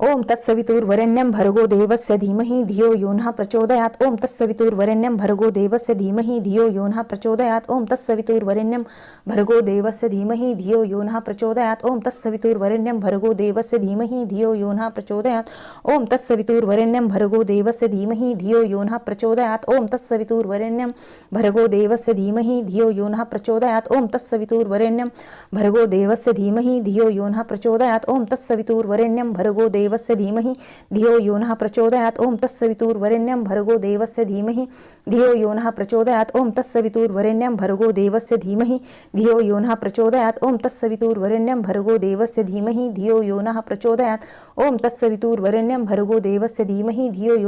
ओम तत्सवितुर्वरेण्यं भर्गो देवस्य धीमहि धियो यो नः प्रचोदयात् ओम तत्सवितुर्वरेण्यं भर्गो देवस्य धीमहि धियो यो नः प्रचोदयात् ओम तत्सवितुर्वरेण्यं भर्गो देवस्य धीमहि धियो यो नः प्रचोदयात् ओम तत्सवितुर्वरेण्यं भर्गो देवस्य धीमहि धियो यो नः प्रचोदयात् ओम तत्सवितुर्वरेण्यं भर्गो देवस्य धीमहि धियो यो नः प्रचोदयात् ओम तत्सवितुर्वरेण्यं भर्गो देवस्य धीमहि धियो यो नः प्रचोदयात् ओम तत्सवितुर्वरेण्यं भर्गो देवस्य धीमहि धियो यो नः प्रचोदयात् ओम तत्सवितुर्वरेण्यं भर्गो देवस्य धीमहि धियो यो नः प्रचोदयात् ओम तत्सवितुर्वरेण्यं भर्गो देवस्य धीमहि धियो यो नः प्रचोदयात् ओम तत्सवितुर्वरेण्यं भर्गो देवस्य धीमहि धियो यो नः प्रचोदयात् ओम तत्सवितुर्वरेण्यं भर्गो देवस्य धीमहि धियो यो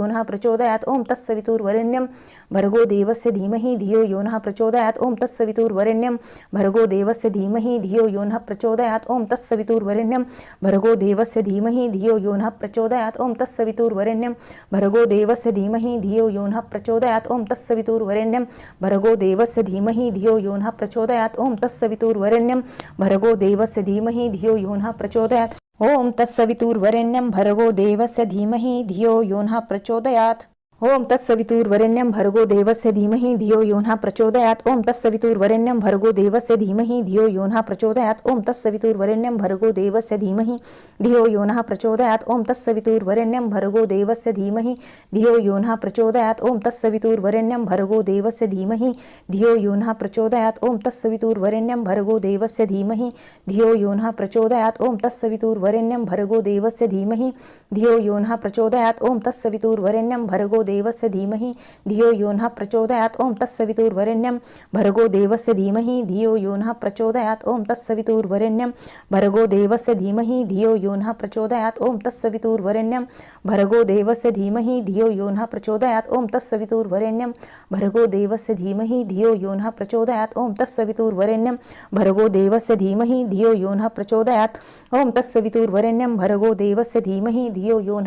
नः प्रचोदयात् ओम तत्सवितुर्वरेण्यं भर्गो देवस्य धीमहि धियो यो नः प्रचोदयात् ओम तत्सवितुर्वरेण्यं भर्गो देवस्य धीमहि धियो यो नः प्रचोदयात् ओम तत्सवितुर्वरेण्यं भर्गो देवस्य धीमहि धियो यो नः प्रचोदयात् ओम तत्सवितुर्वरेण्यं भर्गो देवस्य धीमहि धियो यो नः प्रचोदयात् ओम तत्सवितुर्वरेण्यं भर्गो देवस्य धीमहि धियो यो नः प्रचोदयात् ओम तत्सवितुर्वरेण्यं भर्गो देवस्य धीमहि धियो यो नः प्रचोदयात् ओम तत्सवितुर्वरेण्यं भर्गो देवस्य धीमहि धियो यो नः प्रचोदयात् ओम तत्सवितुर्वरेण्यं भर्गो देवस्य धीमहि धियो यो नः प्रचोदयात् ओम तत्सवितुर्वरेण्यं भर्गो देवस्य धीमहि धियो यो नः प्रचोदयात् ओम तत्सवितुर्वरेण्यं भर्गो देवस्य धीमहि धियो यो नः प्रचोदयात् ओम तत्सवितुर्वरेण्यं भर्गो देवस्य धीमहि धियो यो नः प्रचोदयात् ओम तत्सवितुर्वरेण्यं भर्गो देवस्य धीमहि धियो यो नः प्रचोदयात् ओम तत्सवितुर्वरेण्यं भर्गो देवस्य धीमहि धियो यो नः प्रचोदयात् ओम तत्सवितुर्वरेण्यं भर्गो देवस्य धीमहि धियो यो नः प्रचोदयात् ओम तत्सवितुर्वरेण्यं भर्गो देवस्य धीमहि धियो यो नः प्रचोदयात् ओम तत्सवितुर्वरेण्यं भर्गो देवस्य धीमहि धियो यो नः प्रचोदयात् ओम तत्सवितुर्वरेण्यं भर्गो देवस्य धीमहि धियो यो नः प्रचोदयात् ओम तत्सवितुर्वरेण्यं भर्गो देवस्य धीमहि धियो यो नः प्रचोदयात् ओम तत्सवितुर्वरेण्यं भर्गो देवस्य धीमहि धियो यो नः प्रचोदयात् ओम तत्सवितुर्वरेण्यं भर्गो देवस्य धीमहि धियो यो नः प्रचोदयात् ओम तत्सवितुर्वरेण्यं भर्गो देवस्य धीमहि धियो यो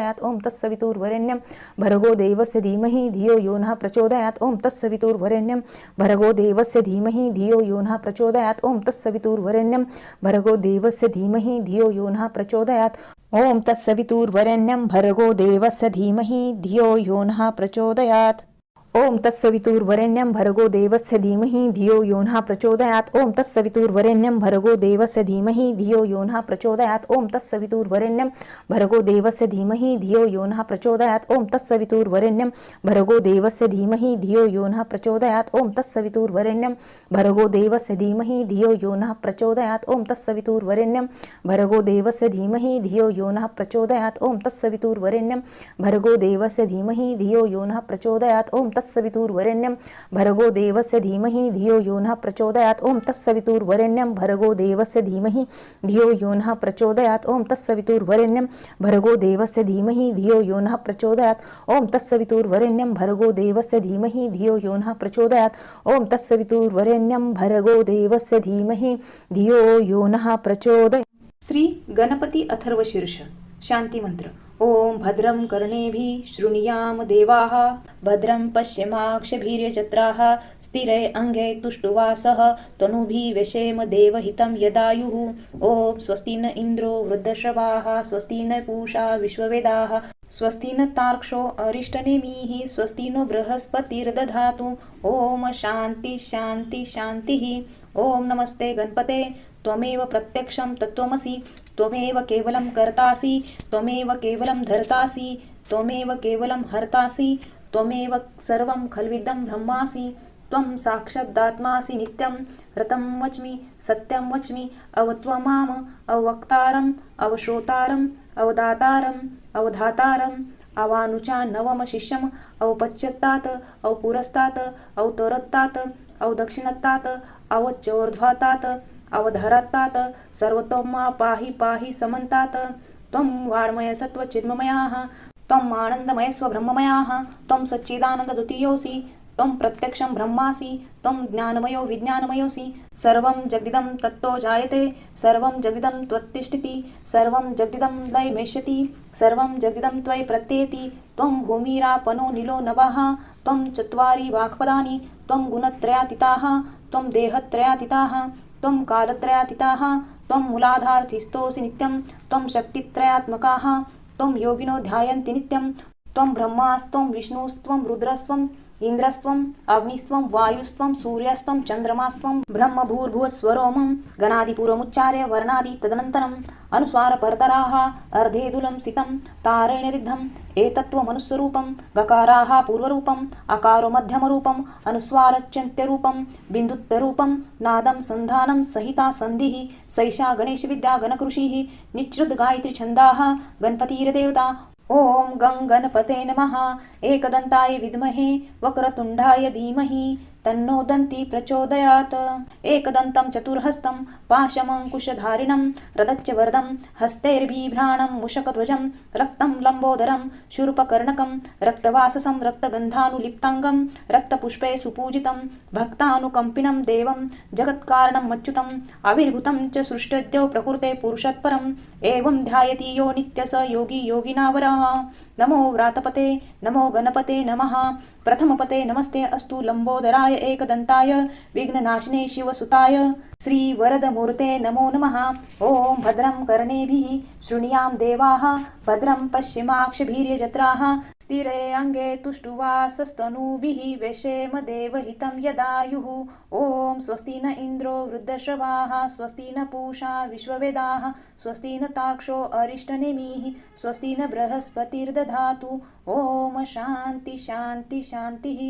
नः प्रचोदयात् ओम तत्सवितुर्वरेण्यं भर्गो देवस्य धीमहि धियो यो नः प्रचोदयात् ओम तत्सवितुर्वरेण्यं भर्गो देवस्य धीमहि धियो यो नः प्रचोदयात् ओम तत्सवितुर्वरेण्यं भर्गो देवस्य धीमहि धियो यो नः प्रचोदयात् ओम तत्सवितुर्वरेण्यं भर्गो देवस्य धीमहि धियो यो नः प्रचोदयात् ओम तत्सवितुर्वरेण्यं भर्गो देवस्य धीमहि धियो यो नः प्रचोदयात् ओम तत्सवितुर्वरेण्यं भर्गो देवस्य धीमहि धियो यो नः प्रचोदयात् ओम तत्सवितुर्वरेण्यं भर्गो देवस्य धीमहि धियो यो नः प्रचोदयात् ओम तत्सवितुर्वरेण्यं भर्गो देवस्य धीमहि धियो यो नः प्रचोदयात् ओम तत्सवितुर्वरेण्यं भर्गो देवस्य धीमहि धियो यो नः प्रचोदयात् ओम तत्सवितुर्वरेण्यं भर्गो देवस्य धीमहि धियो यो नः प्रचोदयात् ओम तत्सवितुर्वरेण्यं भर्गो देवस्य धीमहि धियो यो नः प्रचोदयात् ओम तत्सवितुर्वरेण्यं भर्गो देवस्य धीमहि धियो यो नः प्रचोदयात् ओम तत्सवितुर्वरेण्यं भर्गो देवस्य धीमहि धियो यो नः प्रचोदयात् ओम तत्सवितुर्वरेण्यं भर्गो देवस्य धीमहि धियो यो नः प्रचोदयात् ओम तत्सवितुर्वरेण्यं भर्गो देवस्य धीमहि धियो यो नः प्रचोदयात् ओम तत्सवितुर्वरेण्यं भर्गो देवस्य धीमहि धियो यो नः प्रचोदयात् ओम तत्सवितुर्वरेण्यं भर्गो देवस्य धीमहि धियो यो नः प्रचोदयात्। श्री गणपती अथर्वशीर्ष शांती मंत्र। ओम भद्रं कर्णेभिः शृणुयाम देवाः भद्रं पश्येमाक्षभिर्यजत्राः स्थिरै अंगै तुष्टुवासः तनूभिः व्यशेम देवहितं यदायुः। ओम स्वस्ति न इन्द्रो वृद्धश्रवाः स्वस्ति न पूषा विश्ववेदाः स्वस्ति न तार्क्ष्यो अरिष्टनेमिः स्वस्ति नो बृहस्पतिर्दधातु। ओम शांति शांति शांतिः। ओम नमस्ते गणपते त्वमेव प्रत्यक्षं तत्त्वमसि त्वमेव केवलं कर्तासि त्वमेव केवलं धर्तासि त्वमेव केवलं हर्तासि त्वमेव सर्वं खल्विदं ब्रह्मासि त्वं साक्षादात्मासि नित्यं ऋतं वच्मि सत्यं वच्मि अवत्वमाम अवक्तारम् अवश्रोतारम् अवदातारम् अवधातारम् अवानुचा नवमशिष्यम् अवपश्चात्तात् अवपुरस्तात् अवतोरत्तात् अवदक्षिणत्तात् अवचोर्ध्वातात् अवधरत्तात् सर्वतोमा पाहि पाहि समन्तात्। त्वं वाङ्मय सत्त्वचिन्मयाः त्वम् आनन्दमय स्वब्रह्ममयाः त्वं सच्चिदानन्दद्वितीयोऽसि त्वं प्रत्यक्षं ब्रह्मासि त्वं ज्ञानमयो विज्ञानमयोऽसि सर्वं जगदिदं तत्तो जायते सर्वं जगदिदं त्वत्तिष्ठति सर्वं जगदिदं लयमेष्यति सर्वं जगदिदं त्वयि प्रत्येति त्वं भूमिरापनो नीलो नभः त्वं चत्वारि वाक्पदानि त्वं गुणत्रयातीताः त्वं देहत्रयातीताः त्वं कालत्रयातीताः त्वं मूलाधारस्थितोऽसि नित्यं त्वं शक्तित्रयात्मकाः त्वं योगिनो ध्यायन्ति नित्यं त्वं ब्रह्मास्त्वं विष्णुस्त्वं रुद्रस्त्वं इन्द्रस्त्वं अग्निस्त्वं वायुस्त्वं सूर्यस्त्वं चन्द्रमास्त्वं ब्रह्म भूर्भुवस्वरोमं गणादिपूर्वमुच्चार्य वर्णादि तदनन्तरम् अनुस्वारपरतराः अर्धेदुलं सितं तारेण रिद्धम् एतत्त्वमनुस्वरूपं गकाराः पूर्वरूपम् अकारो मध्यमरूपम् अनुस्वारच्यन्त्यरूपं बिन्दुत्तरूपं नादं सन्धानं सहिता सन्धिः सैषा गणेशविद्या गणकृषिः निच्छ्रुतगायत्रीछन्दाः गणपतिर्देवता ॐ गं गणपते नमः एकदन्ताय विद्महे वक्रतुण्डाय धीमहि तन्नो दन्ती प्रचोदयात् एकदन्तं चतुर्हस्तं पाशमङ्कुशधारिणं रदच्च वरदं हस्तैर्बिभ्राणं मुषकध्वजं रक्तं लम्बोदरं शूर्पकर्णकं रक्तवाससं रक्तगन्धानुलिप्ताङ्गं रक्तपुष्पे सुपूजितं भक्तानुकम्पिनं देवं जगत्कारणं मच्युतम् आविर्भूतं च सृष्टद्यो प्रकृते पुरुषत्परम् एवं ध्यायति यो नित्य स योगी योगिनावरः नमो व्रातपते नमो गणपते नमः प्रथमपते नमस्ते अस्तु लंबोदराय एकदन्ताय विघ्ननाशिने शिवसुताय श्रीवरदमूर्ते नमो नमः ॐ भद्रं कर्णेभिः शृणुयाम देवाः भद्रं पश्चिमाक्षभिर्यजत्राः स्थिरे अङ्गे तुष्टुवासस्तनूभिः वेशेम देवहितं यदायुः ॐ स्वस्ति न इन्द्रो वृद्धश्रवाः स्वस्ति न पूषा विश्ववेदाः स्वस्ति न तार्क्ष्यो अरिष्टनेमिः स्वस्ति न बृहस्पतिर्दधातु ॐ शान्ति शान्ति शान्तिः.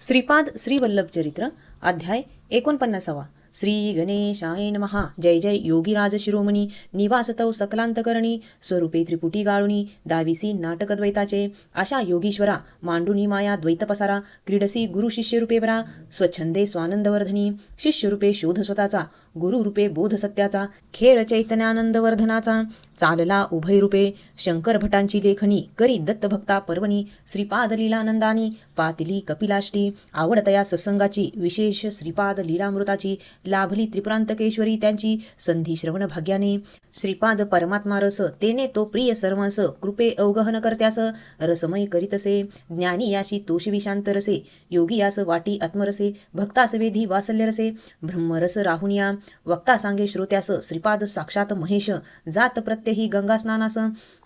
श्रीपाद श्रीवल्लभ चरित्र अध्याय 49. श्री गणेशाय नमः. जय जय योगीराज शिरोमणी निवासतौ सकलांतकरणी स्वरूपे त्रिपुटी गाळुनी दाविसी नाटकद्वैताचे अशा योगीश्वरा मांडुनी माया द्वैतपसारा क्रीडसी गुरु शिष्यरूपे बरा स्वच्छंदे स्वानंदवर्धनी शिष्यरूपे शोध स्वतःचा गुरुरूपे बोध सत्याचा खेळ चैतन्यानंदवर्धनाचा चालला उभय रूपे शंकर भटांची लेखनी करी दत्तभक्ता पर्वणी श्रीपाद लीलानंदानी पातिली कपिलाष्टी आवडतया सत्संगाची विशेष श्रीपाद लीलामृताची लाभली त्रिपुरांतकेश्वरी त्यांची संधी श्रवण भाग्याने श्रीपाद परमात्मा रस तेने तो प्रिय सर्वांस कृपे अवगहन करत्यास रसमय करीतसे ज्ञानी याशी तोषी विशांत रसे योगी यास वाटी आत्मरसे भक्तास वेधी वासल्य रसे ब्रह्मरस राहुनिया वक्ता सांगे श्रोत्यास श्रीपाद साक्षात महेश जात प्रत्यही गंगा स्नानास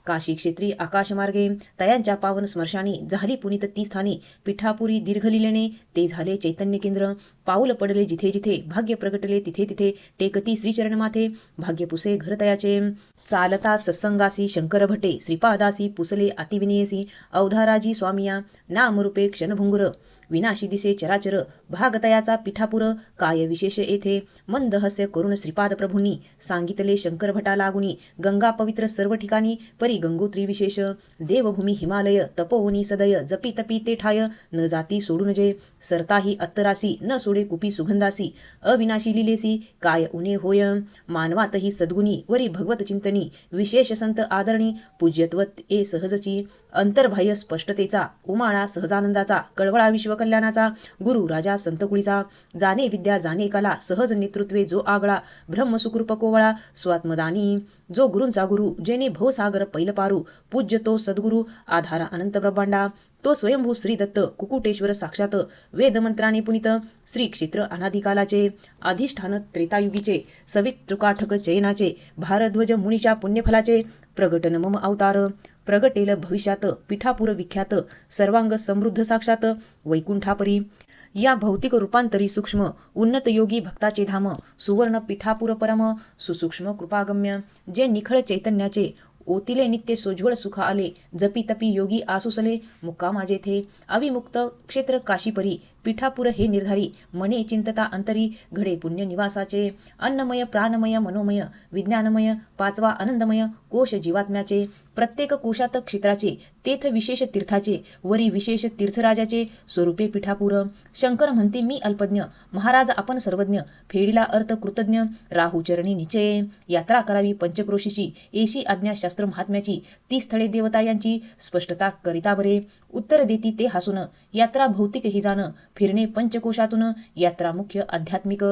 काशी क्षेत्री आकाशमार्गे तयांच्या पावन स्मर्शाने झाली पुनीत ती स्थाने पिठापुरी दीर्घ लिलेने ते झाले चैतन्य केंद्र पाऊल पडले जिथे जिथे भाग्य प्रगटले तिथे तिथे टेकती श्रीचरण माथे भाग्य पुसे घर तयाचे चालता सत्संगासी शंकर भटे श्रीपादासी पुसले अतिविनयसी अवधाराजी स्वामिया नामरूपे क्षणभुंगुर विनाशी दिसे चराचर भागतयाचा पिठापुर काय विशेष येथे मंद हास्य करुण श्रीपाद प्रभूंनी सांगितले शंकर भटा लागुनी गंगा पवित्र सर्व ठिकाणी परी गंगोत्री विशेष देवभूमी हिमालय तपोवनी सदय जपी तपी ते ठाय न जाती सोडून जे सरताही अत्तरासी न सोडे कुपी सुगंधासी अविनाशी लिलेसी काय उने होय मानवातही सद्गुणी वरी भगवत चिंतनी विशेष संत आदरणी पूज्यत्वत ए सहजची अंतर्बाह्य स्पष्टतेचा उमाळा सहजानंदाचा कळवळा विश्वकल्याणाचा गुरु राजा संतकुळीचा जाणे विद्या जाणे कला सहज नेतृत्वे जो आगळा ब्रह्मसुकृप कोवळा स्वात्मदानी जो गुरूंचा गुरु जेने भवसागर पैलपारू पूज्य तो सद्गुरु आधारा अनंत ब्रह्मांडा तो स्वयंभू श्री दत्त कुकुटेश्वर साक्षात वेदमंत्राने पुनित श्री क्षेत्र अनादिकालाचे अधिष्ठान त्रेतायुगीचे सवितृकाठक चयनाचे भारध्वज मुनीच्या पुण्यफलाचे प्रगटन मम अवतार प्रगटेल भविष्यात पिठापुर विख्यात सर्वांग समृद्ध साक्षात वैकुंठापरी या भौतिक रूपांतरी सूक्ष्म उन्नत योगी भक्ताचे धाम सुवर्ण पिठापुर परम सुसूक्ष्म कृपागम्य जे निखळ चैतन्याचे ओतिले नित्य सोज्वळ सुख आले जपी तपी योगी आसुसले मुक्कामा जेथे अविमुक्त क्षेत्र काशीपरी पिठापुर हे निर्धारी मने चिंतता अंतरी घडे पुण्य निवासाचे अन्नमय प्राणमय मनोमय विज्ञानमय पाचवा आनंदमय कोश जीवात्म्याचे प्रत्येक कोशात क्षेत्राचे तेथ विशेष तीर्थाचे वरी विशेष तीर्थराजाचे स्वरूपे पिठापुर शंकर म्हणते मी अल्पज्ञ महाराज आपण सर्वज्ञ फेडीला अर्थ कृतज्ञ राहुचरणी निचये यात्रा करावी पंचक्रोशीची एशी आज्ञा शास्त्र महात्म्याची ती स्थळे देवता यांची स्पष्टता करिता बरे उत्तर देती ते हसून यात्रा भौतिक ही जाण फिरणे पंचकोशातून यात्रा मुख्य आध्यात्मिक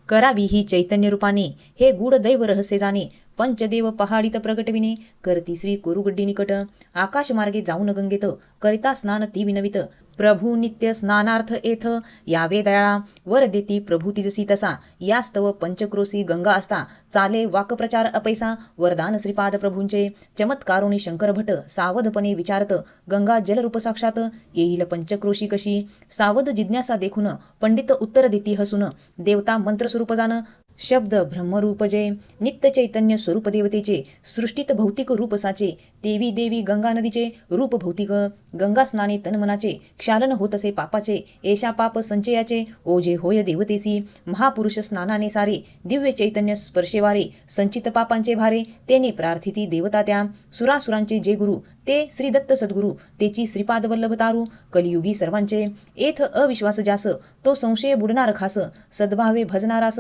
करावी ही चैतन्य रूपाने हे गूढ दैव रहस्य जाणे पंचदेव पहाडीत प्रगटविने करती श्री कुरुगड्डी निकट आकाश मार्गे जाऊन गंगेत करिता स्नान ती विनवित प्रभू नित्य स्नानार्थ येथ यावे दयाळा, वर देती प्रभू तिजसी तसा, यास्तव पंचक्रोशी गंगा असता, चाले वाकप्रचार अपैसा, वरदान श्रीपाद प्रभूंचे चमत्कारोनी शंकर भट, सावधपणे विचारत गंगा जलरूप साक्षात, येईल पंचक्रोशी कशी, सावध जिज्ञासा देखून पंडित उत्तर देती हसून, देवता मंत्र स्वरूप जाण, शब्द ब्रह्मरूप जे, नित्य चैतन्य स्वरूप देवतेचे, सृष्टीत भौतिक रूप साचे, देवी देवी गंगा नदीचे रूप भौतिक, गंगा स्नाने तनमनाचे, क्षालन होत असे पापाचे, एशा पाप संचयाचे, ओझे होय देवतेसी, महापुरुष स्नानाने सारे, दिव्य चैतन्य स्पर्शेवारे, संचित पापांचे भारे, तेने प्रार्थिती देवता त्या, सुरासुरांचे जे गुरु, ते श्री दत्त सद्गुरु, तेची श्रीपाद वल्लभ तारू, कलियुगी सर्वांचे, एथ अविश्वास जास, तो संशय बुडणार खास, सद्भावे भजनारास,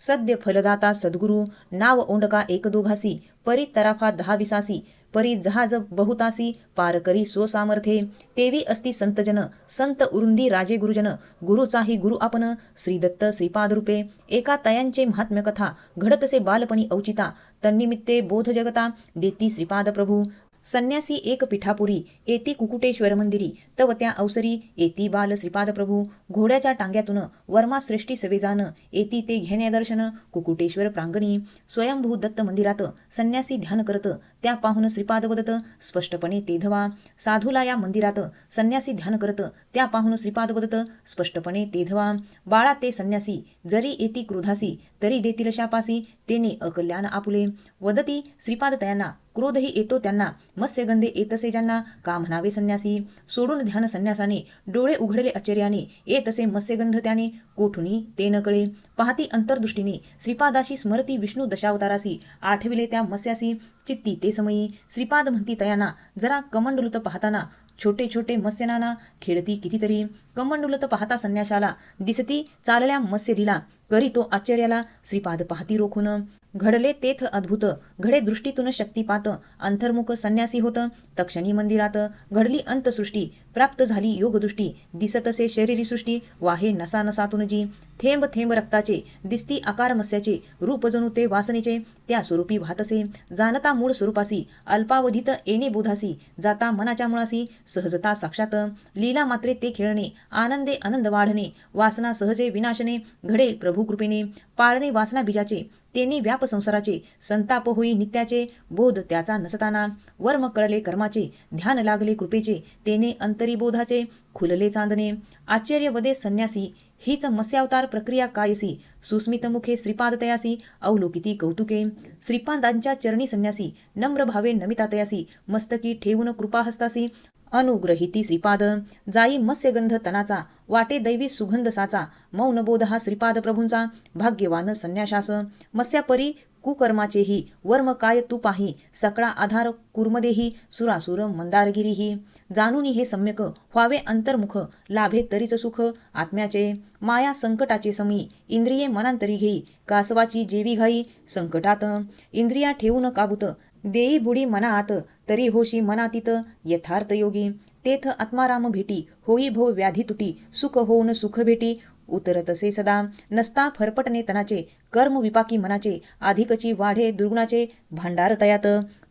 सद्य फलदाता सद्गुरु, नाव ओंडका एक दोघासी, परी तराफा 10-20, परी जहाज बहुतासी, पार करी सो सामर्थ्ये, तेवी असती संतजन, संत उरुंदी राजे गुरुजन, गुरुचाही गुरु आपण, श्री दत्त श्रीपाद रूपे, एका तयांचे महात्म्य कथा, घडतसे बालपणी औचिता, तन्निमित्ते बोध जगता, देती श्रीपाद प्रभू, संन्यासी एक पिठापुरी, येती कुकुटेश्वर मंदिरी, तव त्या अवसरी, येती बाल श्रीपाद प्रभू, घोड्याच्या टांग्यातून वर्मा श्रेष्ठी सवेजान, येती ते घेण्या दर्शन, कुकुटेश्वर प्रांगणी, स्वयंभू दत्त मंदिरात, संन्यासी ध्यान करत, त्या पाहून श्रीपाद वदत, स्पष्टपणे तेधवा, साधूला या मंदिरात, संन्यासी ध्यान करत, त्या पाहून श्रीपाद वदत, स्पष्टपणे तेधवा, बाळा ते संन्यासी, जरी येती क्रोधासी, तरी देतील शापासी, तेने अकल्याण आपुले, वदती श्रीपाद तयांना, क्रोधही येतो त्यांना, मत्स्यगंधे येतसे ज्यांना, का म्हणावे संन्यासी, सोडून ध्यान संन्यासाने, डोळे उघडले आश्चर्याने, येतसे मत्स्यगंध त्याने, कोठुनी ते न कळे, पाहती अंतर्दृष्टीने, श्रीपादाशी स्मरती विष्णू दशावतारासी, आठविले त्या मत्स्यासी, चित्ती ते समयी, श्रीपाद म्हणती तयांना, जरा कमंडलूत पाहताना, छोटे छोटे मत्स्यनाना, खेळती कितीतरी, कमंडलूत पाहता संन्याशाला, दिसती चालल्या मत्स्यलीला, करी तो आश्चर्याला, श्रीपाद पाहती रोखून, घडले तेथ अद्भुत, घडे दृष्टीतून शक्तिपात, अंतर्मुख संन्यासी होत, तक्षणी मंदिरात, घडली अंतसृष्टी, प्राप्त झाली योगदृष्टी, दिसतसे शरीरी सृष्टी, वाहे नसा नसातून जी, थेंब थेंब रक्ताचे, दिसती आकार मत्स्याचे, रूप जणू ते वासनेचे, त्या स्वरूपी वाहतसे, जाणता मूळ स्वरूपासी, अल्पावधीत येणे बोधासी, जाता मनाच्या मुळासी, सहजता साक्षात, लीला मात्रे ते खेळणे, आनंदे आनंद वाढणे, वासना सहजे विनाशने, घडे प्रभू कृपेने, पाळणे वासना बीजाचे, तेने व्याप संसाराचे, संताप होई नित्याचे, बोध त्याचा नसताना, वर्म कळले कर्माचे, ध्यान लागले कृपेचे, तेने अंतरी बोधाचे, खुलले चांदणे, आश्चर्य वदे संन्यासी, हीच मत्स्यावतार प्रक्रिया कायसी, सुस्मित मुखे श्रीपाद तयासी, अवलोकिती कौतुके, श्रीपादांच्या चरणी संन्यासी, नम्र भावे नमिता तयासी, मस्तकी ठेवून कृपा हस्तासी, अनुग्रहिती श्रीपाद, जाई मत्स्यगंध तनाचा, वाटे दैवी सुगंध साचा, मौन बोध हा श्रीपाद प्रभूंचा, भाग्यवान संन्याशास, मत्स्यापरी कुकर्माचेही, वर्म काय तू पाही, सकळा आधार कुर्मदेही, सुरासुर मंदारगिरीही, जाणूनी हे सम्यक, व्हावे अंतर्मुख, लाभे तरीच सुख, आत्म्याचे, माया संकटाचे समी, इंद्रिये मनांतरी घेई, कासवाची जेवी घाई, संकटात, इंद्रिया ठेवून काबूत, देई बुडी मनात, तरी होशी मनातीत, यथार्थ योगी, तेथ आत्माराम भेटी, होई भव व्याधी तुटी, सुख होऊन सुख भेटी, उतरतसे सदा, नसता फरपटणे तनाचे, कर्म विपाकी मनाचे, अधिकची वाढे दुर्गुणाचे, भांडार तयात,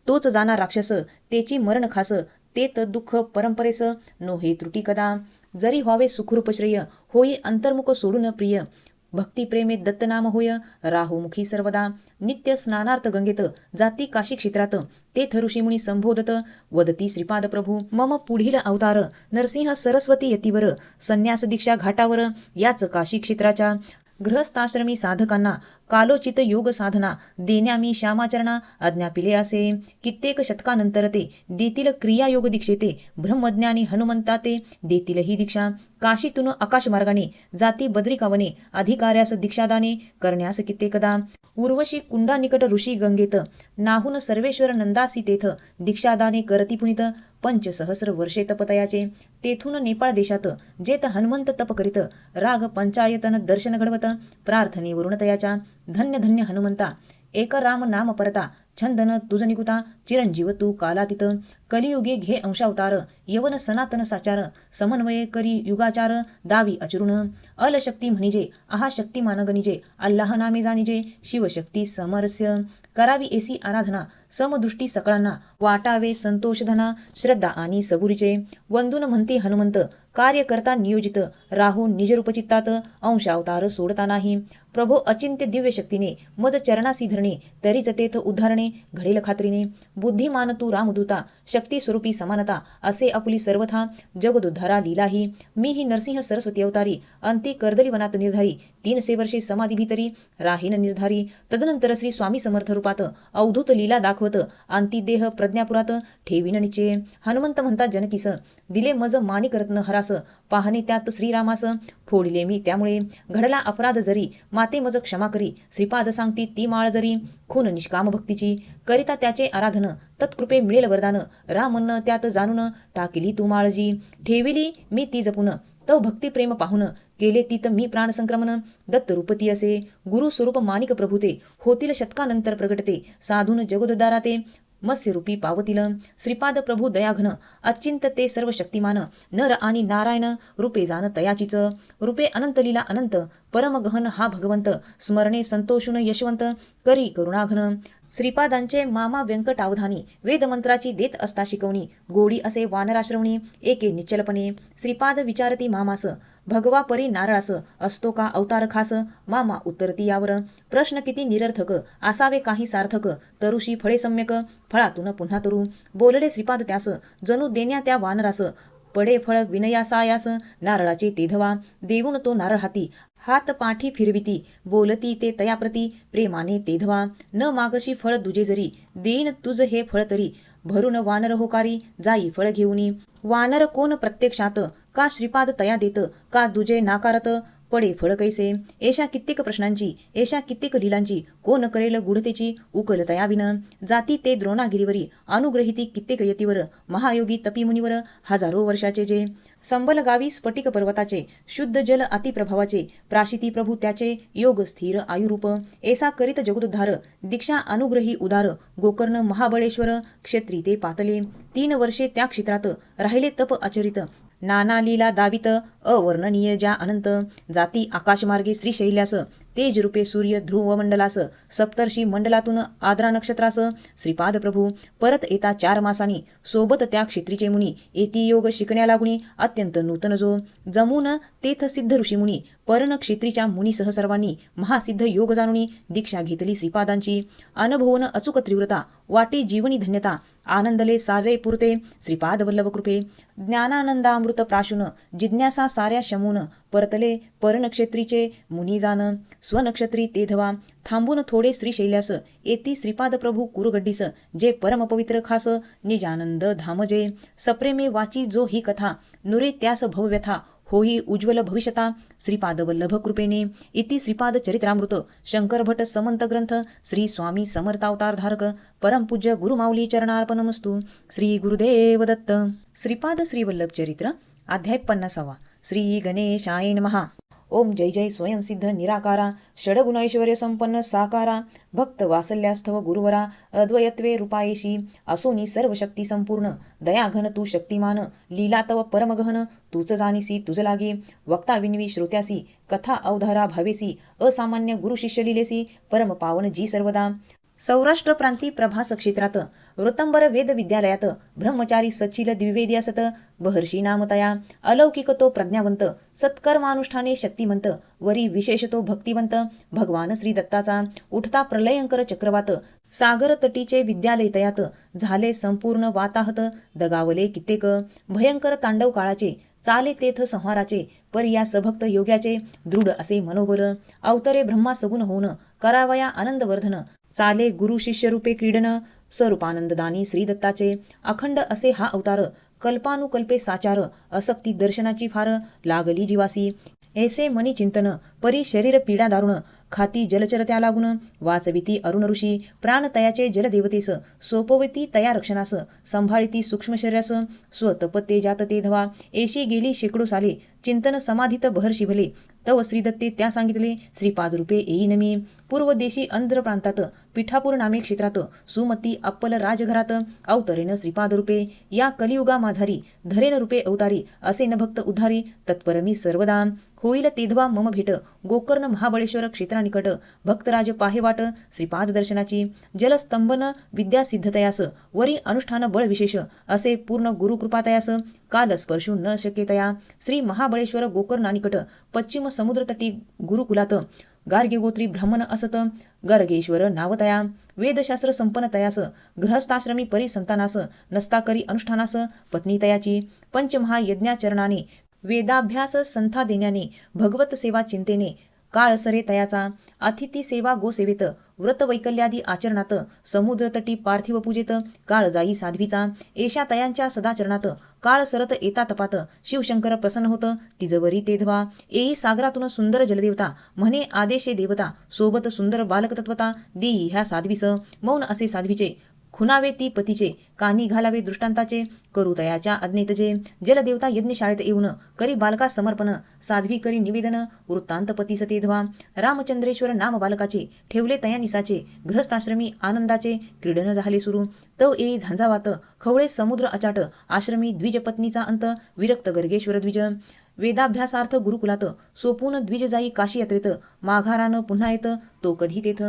तोच जाणार राक्षस, तेची मरण खास, तेत दुःख परंपरेस, नोहे त्रुटी कदा, जरी व्हावे सुखरूप श्रेय, होई अंतर्मुख सोडून प्रिय, भक्ती प्रेमे दत्तनाम होय, राहुमुखी सर्वदा, नित्य स्नानार्थ गंगेत, जाती काशी क्षेत्रात, तेथ ऋषीमुनी संबोधत, वदती श्रीपाद प्रभू, मम पुढील अवतार, नरसिंह सरस्वती यतीवर, संन्यास दीक्षा घाटावर, याच काशी क्षेत्राच्या, गृहस्थाश्रमी साधकांना, कालोचित योग साधना, देण्या मी श्यामाचरणा, आज्ञापिले असे, कित्येक शतकानंतर ते, देतील क्रियायोग दीक्षेते, ब्रह्मज्ञानी हनुमंता ते, देतील ही दीक्षा, काशीतून आकाशमार्गाने, जाती बद्रिकावने, अधिकार्यास दीक्षादाने, करण्यास कित्येकदा, उर्वशी कुंडा निकट ऋषी गंगेत, नाहून सर्वेश्वर नंदासी तेथ, दीक्षादाने करती पुनित, 5,000 वर्षे तपतयाचे, तेथून नेपाळ देशात, जेत हनुमंत तप करीत, राग पंचायतन दर्शन घडवत, प्रार्थनेवरून तयाच्या, धन्य धन्य हनुमंता, एक राम नाम परता, छंदन तुझ निकुता, चिरंजीव तू कालातीत, कलियुगे घे अंशावतार, यवन सनातन साचार, समन्वये करी युगाचार, दावी अचरुण, अलशक्ती म्हणिजे, आहा शक्तिमान गनिजे, अल्लाह नामे जानिजे, शिवशक्ती समरस्य, करावी एसी आराधना समदृष्टी सकळांना वाटावे संतोषधना श्रद्धा आणि सबुरीचे वंदून म्हणते हनुमंत कार्य करता नियोजित राहून निजरूपचित्तात अंशावतार सोडता नाही प्रभो अचिंत्य दिव्य शक्तीने मज चरणासी धरणे तरीच तेथ उद्धारणे घडेल खात्रीने बुद्धिमान तू रामदूता शक्ती स्वरूपी समानता असे आपली सर्वथा जगदुद्धारा लीलाही मी ही नरसिंह सरस्वती अवतारी अंती कर्दली वनात निर्धारी 300 वर्षे समाधी भीतरी राहीन निर्धारी तदनंतर श्री स्वामी समर्थ रूपात अवधूत लीला दाखवत अंती देह प्रज्ञापुरात ठेवीन निश्चय हनुमंत म्हणता जनकीस दिले मज माणिक रत्न हरास पाहणे त्यात श्रीरामास फोडिले मी त्यामुळे घडला अपराध जरी माते मज क्षमा करी श्रीपाद सांगती ती माळ जरी खून निष्काम भक्तीची करिता त्याचे आराधन तत्कृपे मिळेल वरदान रामन त्यात जाणून टाकली तू माळजी ठेविली मी ती जपून तव भक्ती प्रेम पाहून केले तीत मी प्राण संक्रमण दत्त रूपती असे गुरु स्वरूप माणिक प्रभुते होतील शतकानंतर प्रगटते साधून जगोद्धाराते मत्स्यरूपी पावतील श्रीपाद प्रभू दयाघन अचिंत ते सर्व शक्तिमान नर आणि नारायण रूपे जाण तयाचीच रूपे अनंत लीला अनंत परमगहन हा भगवंत स्मरणे संतोषून यशवंत करी करुणाघन श्रीपादांचे मामा व्यंकटावधानी वेदमंत्राची देत असता शिकवणी गोडी असे वानराश्रवणी एके निश्चलपणे श्रीपाद विचारती मामास भगवा परी नारळास असतो का अवतार खास मामा उत्तरती यावर प्रश्न किती निरर्थक असावे काही सार्थक तरुषी फळे सम्यक फळातून पुन्हा तरू बोलले श्रीपाद त्यास जणू देण्या त्या वानरास पडे फळ विनयासायास नारळाचे तेधवा देऊन तो नारळ हाती हात पाठी फिरविती बोलती ते तयाप्रती प्रेमाने तेधवा न मागशी फळ दुजे जरी देईन तुझ हे फळ तरी भरून वानर होकारी जाई फळ घेऊनी वानर कोण प्रत्यक्षात का श्रीपाद तया देत का दुजे नाकारत पडे फळ कैसे एशा कित्येक प्रश्नांची एशा कित्येक लीलांची कोण करेल गुढतेची उकल तयाविन जाती ते द्रोणागिरीवरी अनुग्रहिती कित्येक यतीवर महायोगी तपीमुनीवर हजारो वर्षाचे जे संबल गावी स्फटिक पर्वताचे शुद्ध जल अतिप्रभावाचे प्राशिती प्रभू त्याचे योग स्थिर आयुरूप ऐसा करीत जगदुद्धार दीक्षा अनुग्रही उदार गोकर्ण महाबळेश्वर क्षेत्री ते पातले 3 वर्षे त्या क्षेत्रात राहिले तप आचरित नाना लीला दावित अवर्णनीय ज्या अनंत जाती आकाशमार्गे श्रीशैल्यास तेज रूपे सूर्य ध्रुव मंडलास सप्तर्षी मंडलातून आद्रा नक्षत्रास श्रीपाद प्रभू परत येता 4 मासांनी सोबत त्या क्षेत्रीचे मुनी येती योग शिकण्या लागुनी अत्यंत नूतन जो जमून तेथ सिद्ध ऋषीमुनी पर्ण क्षेत्रीच्या मुनीसह सर्वांनी महासिद्ध योग जाणुनी दीक्षा घेतली श्रीपादांची अनुभवून अचूक तीव्रता वाटे जीवनी धन्यता आनंदले सारे पुरते श्रीपाद वल्लभ कृपे ज्ञानानंदामृत प्राशुन जिज्ञासा साऱ्या शमून परतले पर्णक्षेत्रीचे मुनी जान स्वनक्षत्री तेधवा थांबून थोडे श्रीशैल्यास येती श्रीपाद प्रभू कुरुगड्डीस जे परमपवित्र खास निजानंद धामजे सप्रेमे वाची जो ही कथा नुरे त्यास भवव्यथा होई उज्ज्वल भविष्यता श्रीपाद वल्लभ कृपेने इति श्रीपाद चरित्रामृत शंकर भट समंत ग्रंथ श्री स्वामी समर्थावतार धारक परमपूज्य गुरुमाऊली चरणार्पणमस्तु श्री गुरुदेव दत्त श्रीपाद श्री वल्लभ चरित्र अध्याय 50 श्री गणेशाय नमः ओम जय जय स्वयंसिद्ध निराकारा षडगुण ऐश्वर्य संपन्न साकारा भक्त वासल्यास्थव गुरुवरा अद्वयत्वे रूपायेशी असोनी सर्व शक्ती संपूर्ण दयाघन तू शक्तिमान लीला तव परमगहन तूच जाणीसी तुझ लागे वक्ता विनवी श्रोत्यासी कथा अवधारा भावेसी असामान्य गुरु शिष्य लिलेसी परम पावन जी सर्वदा सौराष्ट्र प्रांती प्रभास क्षेत्रात वृतंबर वेद विद्यालयात ब्रह्मचारी सचिल द्विवेदी असत बहर्षी नामतया अलौकिक तो प्रज्ञावंत सत्कर्मानुष्ठाने शक्तिमंत वरी विशेषतो भक्तिवंत भगवान श्री दत्ताचा उठता प्रलयंकर चक्रवात सागर तटीचे विद्यालय तयात झाले संपूर्ण वाताहत दगावले कित्येक भयंकर तांडव काळाचे चाले तेथ संहाराचे पर या सभक्त योग्याचे दृढ असे मनोबल अवतरे ब्रह्मा सगुण होऊन करावया आनंदवर्धन चाले गुरु शिष्य रूपे क्रीडन स्वरूपानंददानी श्री दत्ताचे अखंड असे हा अवतार कल्पानुकल्पे साचार असक्ती दर्शनाची फार लागली जीवासी ऐसे मनी चिंतन परी शरीर पीडा दारुण खाती जलचर त्या लागून वाचविती अरुण ऋषी प्राणतयाचे जलदेवतेस सोपविती तया रक्षणास संभाळिती सूक्ष्म शरीरास स्वतप तेजात ते धवा एशी गेली शेकडो साले चिंतन समाधीत बहर शिवले तव श्रीदत्ते त्या सांगितले श्रीपादरूपे येईन मी. पूर्व देशी आंध्र प्रांतात पिठापूर नामे क्षेत्रात सुमती अप्पल राजघरात अवतरेन श्रीपादरूपे. या कलियुगा माझारी धरेन रूपे अवतारी असे न भक्त उद्धारी तत्पर मी सर्वदा. होईल तेधवा मम भेट गोकर्ण महाबळेश्वर क्षेत्रानिकट भक्तराज पाहे वाट श्रीपाद दर्शनाची. जलस्तंभन विद्या सिद्धतयास वरी अनुष्ठान बळ विशेष असे पूर्ण गुरुकृपातयास काल स्पर्शू न शक्यतया. श्री महाबळेश्वर गोकर्णानिकट पश्चिम समुद्रतटी गुरुकुलात गार्गे गोत्री ब्राह्मण असत गर्गेश्वर नावतया. वेदशास्त्र संपन्नतयास गृहस्थाश्रमी परिसंतानास नसता करी अनुष्ठानास पत्नी तयाची. पंचमहायज्ञाचरणाने वेदाभ्यास संथा देण्याने भगवत सेवा चिंतेने काळ सरे तयाचा. अतिथी सेवा गोसेवेत व्रत वैकल्यादी आचरणात समुद्रतटी पार्थिव पूजेत काळ जाई साध्वीचा. एशा तयांच्या सदाचरणात काळ सरत येता तपात शिवशंकर प्रसन्न होत तिजवरी तेधवा. येई सागरातून सुंदर जलदेवता म्हणे आदेशे देवता सोबत सुंदर बालकतत्वता देई ह्या साध्वीस. मौन असे साध्वीचे खुनावे ती पतीचे कानी घालावे दृष्टांताचे करू तयाच्या आज्ञेत जे. जलदेवता यज्ञशाळेत येऊन करी बालका समर्पण साध्वी करी निवेदन वृत्तांत पतीस तेधवा. रामचंद्रेश्वर नाम बालकाचे ठेवले तयानिसाचे गृहस्थाश्रमी आनंदाचे क्रीडन झाले सुरू. तव येई झांजावात खवळे समुद्र अचाट आश्रमी द्विजपत्नीचा अंत विरक्त गर्गेश्वर द्विज. वेदाभ्यासार्थ गुरुकुलात सोपून द्विज जाई काशी यात्रेत माघारानं पुन्हा येत तो कधी तेथ.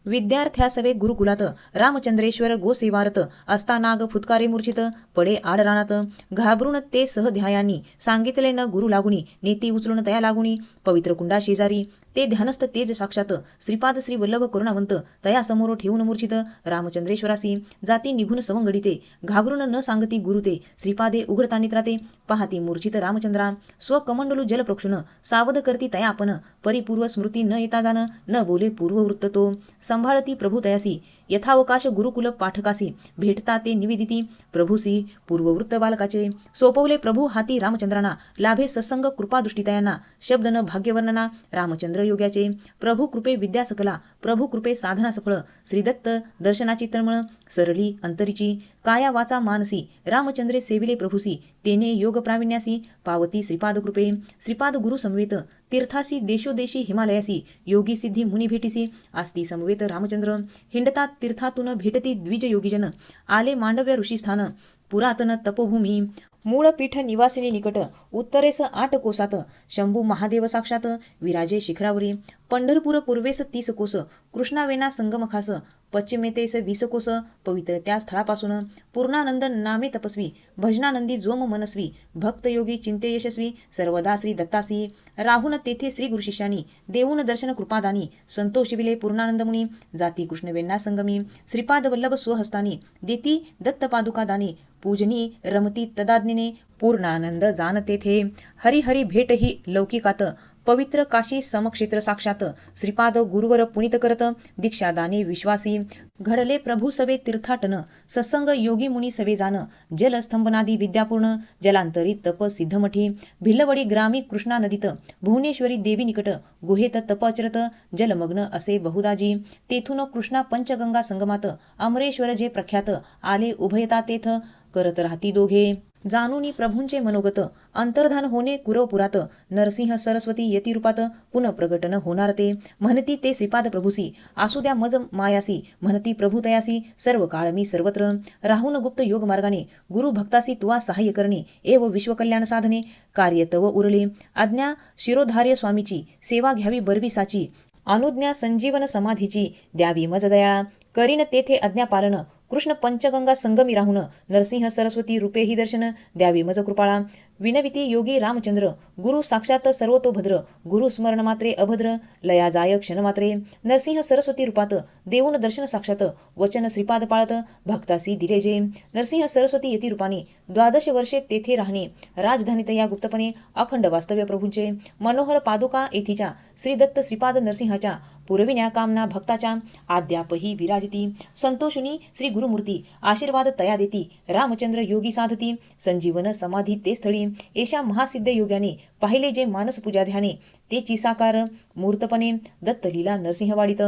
विद्यार्थ्यासवे गुरुकुलात रामचंद्रेश्वर गोसेवारत असता नाग फुतकारे मूर्छित पडे आडरानात. घाबरून ते सहध्यायानी सांगितले न गुरु लागुनी नेती उचलून तया लागुनी पवित्र कुंडा शेजारी. ते ध्यानस्थ तेज साक्षात श्रीपाद श्री वल्लभ करुणावंत तया समोर ठेवून मूर्छित रामचंद्रेश्वरासी. जाती निघून सवंगडिते घाबरून न सांगती गुरु ते श्रीपादे उघडता नेत्राते पाहती मूर्छित रामचंद्रा. स्वकमंडलू जल प्रोक्षुन सावध करती तया आपण परिपूर्व स्मृती न येता जाण न बोले पूर्ववृत्त तो. संभाळती प्रभू तयासी यथावकाश गुरुकुल पाठकासी भेटता ते निवेदिती प्रभूसी पूर्ववृत्त बालकाचे. सोपवले प्रभू हाती रामचंद्रांना लाभे सत्संग कृपादृष्टी तयांना शब्द न भाग्यवर्णना रामचंद्र योग्याचे. प्रभू कृपे विद्या सकला प्रभू कृपे साधना सफळ श्रीदत्त दर्शनाची तळमळ सरली अंतरीची. काया वाचा मानसी रामचंद्रे सेविले प्रभूसी तेने योग प्रावीण्यासी पावती श्रीपाद कृपे. श्रीपाद गुरु समवेत तीर्थासी देशोदेशी हिमालयासी योगी सिद्धी मुनी भेटीसी आस्ती समवेत रामचंद्र. हिंडतात तीर्थातून भेटती द्विज योगीजन आले मांडव्य ऋषीस्थान पुरातन तपोभूमी. मूळ पीठ निवासिनी निकट उत्तरेस 8 कोसात शंभू महादेव साक्षात विराजे शिखरावरी. पंढरपूर पूर्वेस 30 कोस कृष्णावेना संगम खास पश्चिमेतेस 20 कोस पवित्र त्या स्थळापासून. पूर्णानंद नामे तपस्वी भजनानंदी जोम मनस्वी भक्तयोगी चिंते यशस्वी सर्वदा श्री दत्तासी. राहून तेथे श्री गुरुशिष्यानी देऊन दर्शन कृपादानी संतोषविले पूर्णानंद मुनी जाती कृष्णवेना संगमी. श्रीपाद वल्लभ स्वहस्तानी देती दत्त पादुका दानी पूजनी रमती तदाज्ञेने पूर्णानंद जाण तेथे. हरिहरी भेट ही लौकिकात पवित्र काशी समक्षेत्र साक्षात श्रीपाद गुरुवर पुनित करत दीक्षादाने विश्वासी. घडले प्रभू सवे तीर्थाटन सत्संग योगी मुनी सवे जाण जलस्तंभनादी विद्यापूर्ण जलांतरी तप सिद्धमठी. भिल्लवडी ग्रामी कृष्णा नदीत भुवनेश्वरी देवी निकट गुहेत तप अचरत जलमग्न असे बहुदाजी. तेथून कृष्णा पंचगंगा संगमात अमरेश्वर जे प्रख्यात आले उभयता तेथ करत राहती दोघे. जानुनी प्रभूंचे मनोगत अंतर्धान होणे कुरवपुरात नरसिंह सरस्वती यती रूपात पुनः प्रगटन होणार ते. म्हणती ते श्रीपाद प्रभूसी असू द्या मज मायासी म्हणती प्रभू तयासी सर्व काळ मी सर्वत्र. राहून गुप्त योग मार्गाने गुरु भक्तासी तुवा सहाय्य करणे एव विश्वकल्याण साधने कार्य तव उरले. आज्ञा शिरोधार्य स्वामीची सेवा घ्यावी बरविसाची अनुज्ञा संजीवन समाधीची द्यावी मज दयाळा. करीन तेथे आज्ञा पालन कृष्ण पंचगंगा संगमी राहून नरसिंह सरस्वती रूपे ही दर्शन द्यावी मज कृपाळा. विनविती योगी रामचंद्र गुरु साक्षात सर्वतोभद्र गुरु स्मरण मात्रे अभद्र लया जाय क्षण मात्रे. नरसिंह सरस्वती रूपात देऊन दर्शन साक्षात वचन श्रीपाद पाळत भक्तासी दिले जे. नरसिंह सरस्वती यती रूपाने 12 वर्षे तेथे राहणे राजधानीत या गुप्तपणे अखंड वास्तव्य प्रभूंचे. मनोहर पादुका येथीच्या श्रीदत्त श्रीपाद नरसिंहाच्या पुरविण्या कामना भक्ताच्या आद्यापही विराजिती. संतोषुनी श्री गुरुमूर्ती आशीर्वाद तया देती रामचंद्र योगी साधती संजीवन समाधी ते स्थळी. एशा महासिद्ध योग्याने पाहिले जे मानस पूजा ध्याने तेची साकार मूर्तपणे दत्त लीला नरसिंहवाडीत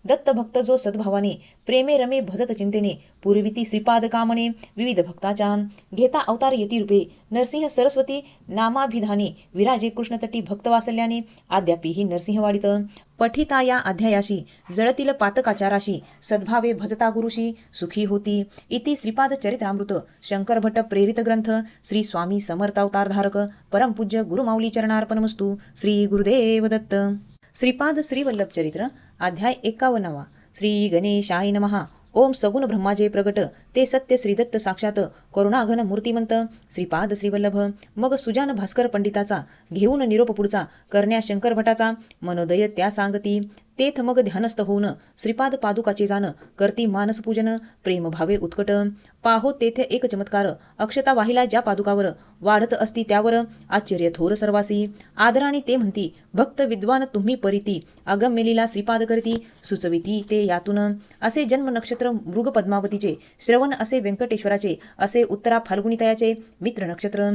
दत्त भक्त जो सद्भावाने प्रेमे रमे भजत चिंतेने पूर्विती श्रीपाद कामने विविध भक्ताच्या घेता अवतार यती रूपे नरसिंह सरस्वती नामाभिधाने विराजे कृष्णतटी भक्तवासल्याने आद्यापीही नरसिंहवाडीत पठिता या अध्यायाशी जळतील पातकाचाराशी सद्भावे भजता गुरुशी सुखी होती इति श्रीपाद चरित्रामृत शंकर भट्ट प्रेरित ग्रंथ श्री स्वामी समर्थ अवतारधारक परमपूज्य गुरुमाऊली चरणार्पणमस्तु श्री गुरुदेव दत्त. श्रीपाद श्रीवल्लभ चरित्र अध्याय 51. श्री गणेशाय नमः. ओम सगुण ब्रह्माजे प्रगट ते सत्य श्रीदत्त साक्षात करुणाघन मूर्तिमंत श्रीपाद श्रीवल्लभ. मग सुजान भास्कर पंडिताचा घेऊन निरोप पुढचा करण्या शंकर भटाचा मनोदय त्या सांगती तेथ मग ध्यानस्थ होऊन श्रीपाद पादुकाचे जाण करती मानसपूजन प्रेम भावे उत्कट. पाहो तेथे एक चमत्कार अक्षता वाहिला ज्या पादुकावर वाढत असती त्यावर आश्चर्य थोर सर्वासी आदराने ते म्हणती भक्त विद्वान तुम्ही परिती अगम्य श्रीपाद करती सुचविती ते यातून. असे जन्म नक्षत्र मृग पद्मावतीचे श्रवण असे व्यंकटेश्वराचे असे उत्तरा फाल्गुनितयाचे मित्र नक्षत्र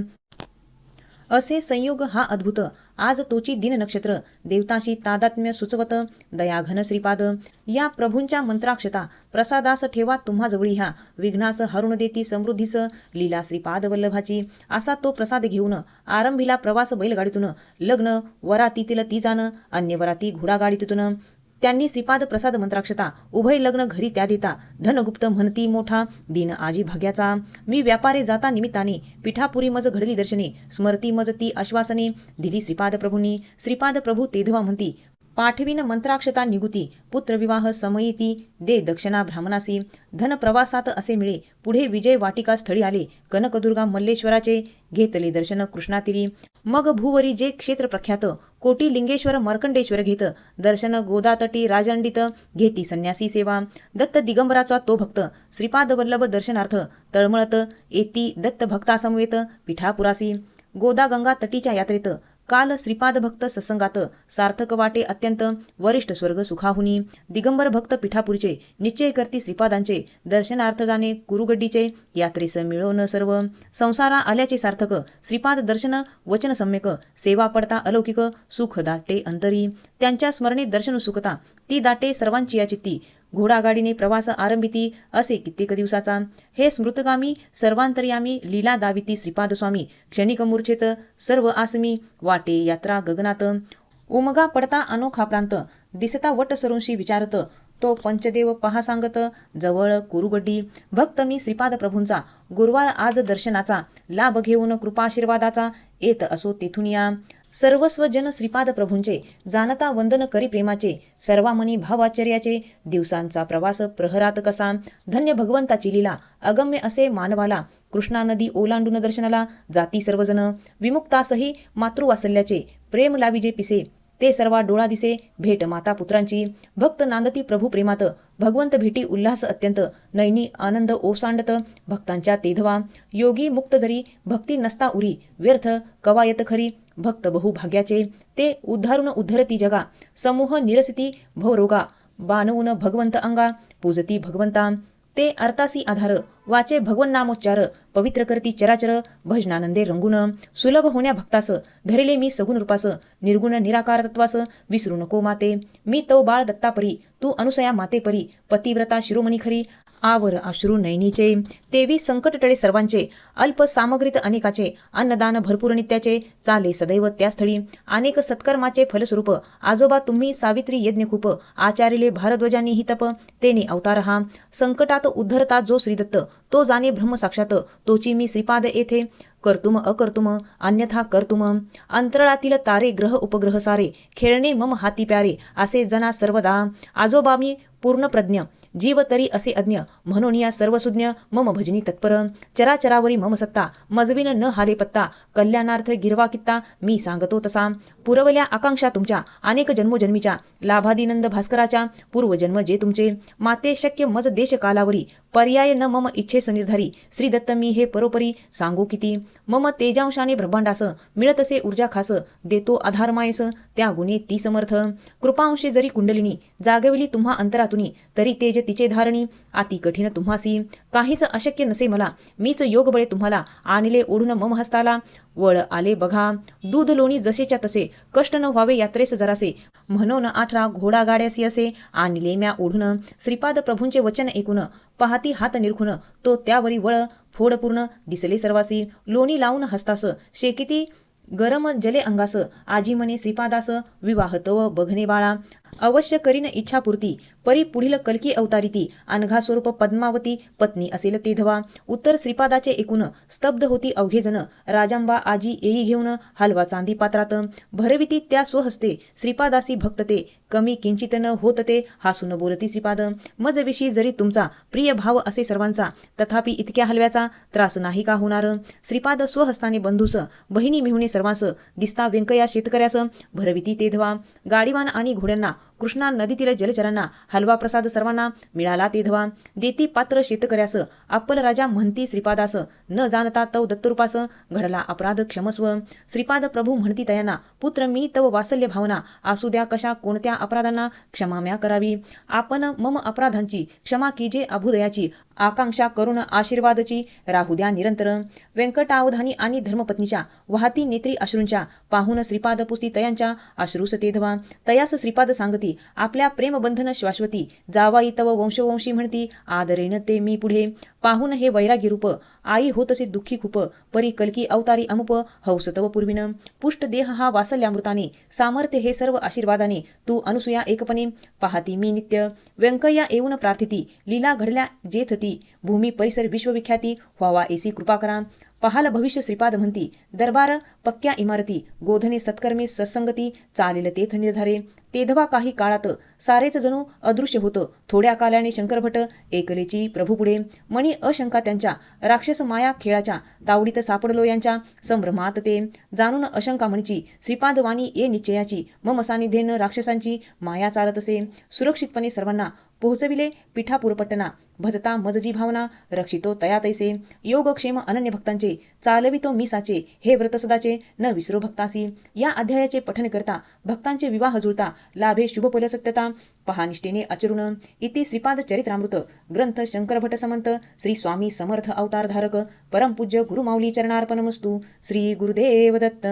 असे संयोग हा अद्भुत आज तोची दिन नक्षत्र देवताशी तादात्म्य सुचवत दयाघन श्रीपाद. या प्रभूंच्या मंत्राक्षता प्रसादास ठेवा तुम्हा जवळी ह्या विघ्नास हरून देती समृद्धीस लीला श्रीपाद वल्लभाची. असा तो प्रसाद घेऊन आरंभीला प्रवास बैलगाडीतून लग्न वरातीतील ती जाण अन्य वराती घोडागाडीतून. त्यांनी श्रीपाद प्रसाद मंत्राक्षता उभय लग्न घरी त्या देता धनगुप्त म्हणती मोठा दिन आजी भाग्याचा. मी व्यापारे जाता निमित्ताने पिठापुरी मज घडली दर्शने स्मरती मज ती आश्वासने दिली श्रीपाद प्रभूंनी. श्रीपाद प्रभू तेधवा म्हणती पाठविन मंत्राक्षता निगुती पुत्रविवाह समयिती दे दक्षिणा ब्राह्मणासी. धन प्रवासात असे मिळे पुढे विजय वाटिका स्थळी आले कनकदुर्गा मल्लेश्वराचे घेतले दर्शन कृष्णातिरी. मग भूवरी जे क्षेत्र प्रख्यात कोटी लिंगेश्वर मार्कंडेश्वर घेत दर्शन गोदातटी राजंडित घेती संन्यासी सेवा. दत्त दिगंबराचा तो भक्त श्रीपाद वल्लभ दर्शनार्थ तळमळत येती दत्त भक्तासमवेत पिठापुरासी. गोदा गंगा तटीच्या यात्रेत काल श्रीपाद भक्त सत्संगात सार्थक वाटे अत्यंत वरिष्ठ स्वर्ग सुखाहुनी. दिगंबर भक्त पिठापूरचे निश्चय करती श्रीपादांचे दर्शनार्थ जाणे कुरुगड्डीचे यात्रेस मिळवण सर्व. संसारा आल्याचे सार्थक श्रीपाद दर्शन वचन सम्यक सेवा पडता अलौकिक सुख दाटे अंतरी. त्यांच्या स्मरणे दर्शन सुखता ती दाटे सर्वांची या चित्ती. घोडागाडीने प्रवास आरंभिती असे कित्येक दिवसाचा. हे स्मृतगामी सर्वांतर्यामी लीला दाविती श्रीपाद स्वामी क्षणिक मूर्छेत सर्व आसमी वाटे यात्रा गगनात. उमगा पडता अनोखा प्रांत दिसता वट सरूंशी विचारत तो पंचदेव पहा सांगत जवळ कुरुगड्डी. भक्त मी श्रीपाद प्रभूंचा गुरुवार आज दर्शनाचा लाभ घेऊन कृपाशीर्वादाचा येत असो तेथून या. सर्वस्व जन श्रीपाद प्रभूंचे जानता वंदन करी प्रेमाचे सर्वामनी भावाचर्याचे. दिवसांचा प्रवास प्रहरात कसा धन्य भगवंताची लीला अगम्य असे मानवाला. कृष्णा नदी ओलांडून दर्शनाला जाती सर्वजण विमुक्तासही मातृवासल्याचे प्रेम लाविजे पिसे ते सर्वा डोळा दिसे भेट माता पुत्रांची. भक्त नांदती प्रभू प्रेमात भगवंत भेटी उल्हास अत्यंत नैनी आनंद ओसांडत भक्तांच्या तेधवा. योगी मुक्त जरी भक्ती नसता उरी व्यर्थ कवायत खरी भक्त बहु भाग्याचे. ते उद्धारून उद्धरती जगा समूह निरसिती भवरोगा बाणवून भगवंत अंगा पूजती भगवंता. ते अर्थासी आधार वाचे भगवन नामोच्चार पवित्र करती चराचर भजनानंदे रंगून. सुलभ होण्या भक्तास धरिले मी सगुण रूपास निर्गुण निराकार तत्वास विसरू नको माते. मी तो बाळ दत्तापरी तू अनुसया माते परी पतिव्रता शिरोमणी खरी आवर अश्रू नयनीचे. तेवी संकट टळे सर्वांचे अल्प सामग्रीत अनेकाचे अन्नदान भरपूर नित्याचे चाले सदैव त्या स्थळी. अनेक सत्कर्माचे फलस्वरूप आजोबा तुम्ही सावित्री यज्ञ खूप आचारिले भारद्वाजांनी ही तप तेने अवतार हा. संकटात उद्धरता जो श्रीदत्त तो जाणे ब्रह्म साक्षात तोची मी श्रीपाद येथे कर्तुम अकर्तुम अन्यथा कर्तुम. अंतराळातील तारे ग्रह उपग्रह सारे खेळणे मम हाती प्यारे असे जना सर्वदा. आजोबा मी पूर्ण प्रज्ञ जीव तरी असे अज्ञ म्हणून या सर्वसुज्ञ मम भजनी तत्पर. चराचरावरी मम सत्ता मजविन न हाले पत्ता कल्याणार्थ गिरवा कित्ता मी सांगतो तसा. पुरवल्या आकांक्षा तुमच्या अनेक जन्मोजन्मीच्या लाभादिनंद भास्कराच्या पूर्वजन्म जे तुमचे. माते शक्य मज देश कालावरी पर्याय न मम इच्छेस निर्धारी. श्री दत्त मी हे परोपरी सांगू किती. मम तेजांशाने ब्रह्मांडास मिळतसे ऊर्जा खास देतो आधार मायस त्या गुणे ती समर्थ. कृपांशे जरी कुंडलिनी जागविली तुम्हा अंतरातुनी तरी तेज तिचे धारणी अति कठीण तुम्हासी. काहीच अशक्य नसे मला, मीच योग बळे तुम्हाला आणले ओढून मम हस्ताला. वळ आले बघा दूध लोणी जसेच्या तसे, कष्ट न व्हावे यात्रेस जरासे, म्हणून 18 घोडा गाड्यासी असे. आणले म्या ओढून श्रीपाद प्रभूंचे वचन ऐकून, पाहती हात निरखून तो त्यावरी वळ फोड पूर्ण दिसले सर्वासी. लोणी लावून हस्तास शेकिती गरम जले अंगास, आजी म्हणे श्रीपादास विवाह तव बघणे बाळा. अवश्य करीन इच्छापूर्ती, परी पुढील कल्की अवतारिती, अनघा स्वरूप पद्मावती पत्नी असेल तेधवा. उत्तर श्रीपादाचे ऐकून स्तब्ध होती अवघेजन, राजांबा आजी येई घेऊन हलवा चांदी पात्रात. भरविती त्या स्वहस्ते श्रीपादासी भक्त ते, कमी किंचित न होत ते हासून बोलती श्रीपाद. मज विषयी जरी तुमचा प्रिय भाव असे सर्वांचा, तथापि इतक्या हलव्याचा त्रास नाही का होणार. श्रीपाद स्वहस्ताने बंधूस बहिणी मिळवणे सर्वांस, दिसता व्यंकया शेतकऱ्यास भरविती तेधवा. गाडीवान आणि घोड्यांना, कृष्णा नदीतील जलचरांना हलवा प्रसाद सर्वांना मिळाला तेधवा. देती पात्र शेतकऱ्यास, अप्पल राजा म्हणती श्रीपादास, न जाणता तव दत्तरूपास घडला अपराध क्षमस्व. श्रीपाद प्रभू म्हणती तयांना, पुत्र मी तव वात्सल्य भावना, असू द्या कशा कोणत्या अपराधांना क्षमा म्या करावी. आपण मम अपराधांची क्षमा कीजे अभुदयाची, आकांक्षा करून आशीर्वादची राहू द्या निरंतर. व्यंकटावधानी आणि धर्मपत्नीच्या वाहती नेत्री अश्रूंच्या, पाहून श्रीपाद पुसती तयांच्या अश्रूस तेधवा. तयास श्रीपाद सांगती आपल्या प्रेमबंधन शाश्वती, जावाई तव वंशवंशी म्हणती आदरेन ते मी पुढे. पाहून हे वैरागी रूप, आई होतसे दुःखी खूप, परी कल्की अवतारी अमुप हौस तव पूर्वीन. पुष्ट देह हा वासल्यामृताने, सामर्थ्य हे सर्व आशीर्वादाने, तू अनुसूया एकपणे पाहती मी नित्य. व्यंकय्या येऊन प्रार्थिती, लीला घडल्या जेथती, भूमी परिसर विश्वविख्याती व्हावा एसी कृपा करा. पहाल भविष्य श्रीपाद म्हणती, दरबार पक्क्या इमारती, गोधने सत्कर्मे सत्संगती, चालेल तेथ निर्धारे. तेधवा काही काळात सारेच जणू अदृश्य होतं. थोड्या काल्याने शंकरभट एकलेची प्रभूपुढे, मणी अशंका त्यांच्या, राक्षस माया खेळाच्या तावडीत सापडलो यांच्या संभ्रमात ते. जाणून अशंका म्हणची श्रीपाद वाणी ये निश्चयाची, मम सानिध्येन राक्षसांची माया चालत असे. सुरक्षितपणे सर्वांना पोहोचविले पिठापूरपट्टना, भजता मजजी भावना रक्षितो तया तैसे. योगक्षेम अनन्य भक्तांचे चालवितो मी साचे, हे व्रत सदाचे न विसरो भक्तासी. या अध्यायाचे पठन करता भक्तांचे विवाह जुळता, लाभे शुभफल सत्यता, पहा निष्ठेने आचरून. इति श्रीपाद चरित्रामृत ग्रंथ शंकरभट समंत श्री स्वामी समर्थ अवतारधारक परमपूज्य गुरुमाऊली चरणार्पणमस्तु. श्री गुरुदेव दत्त.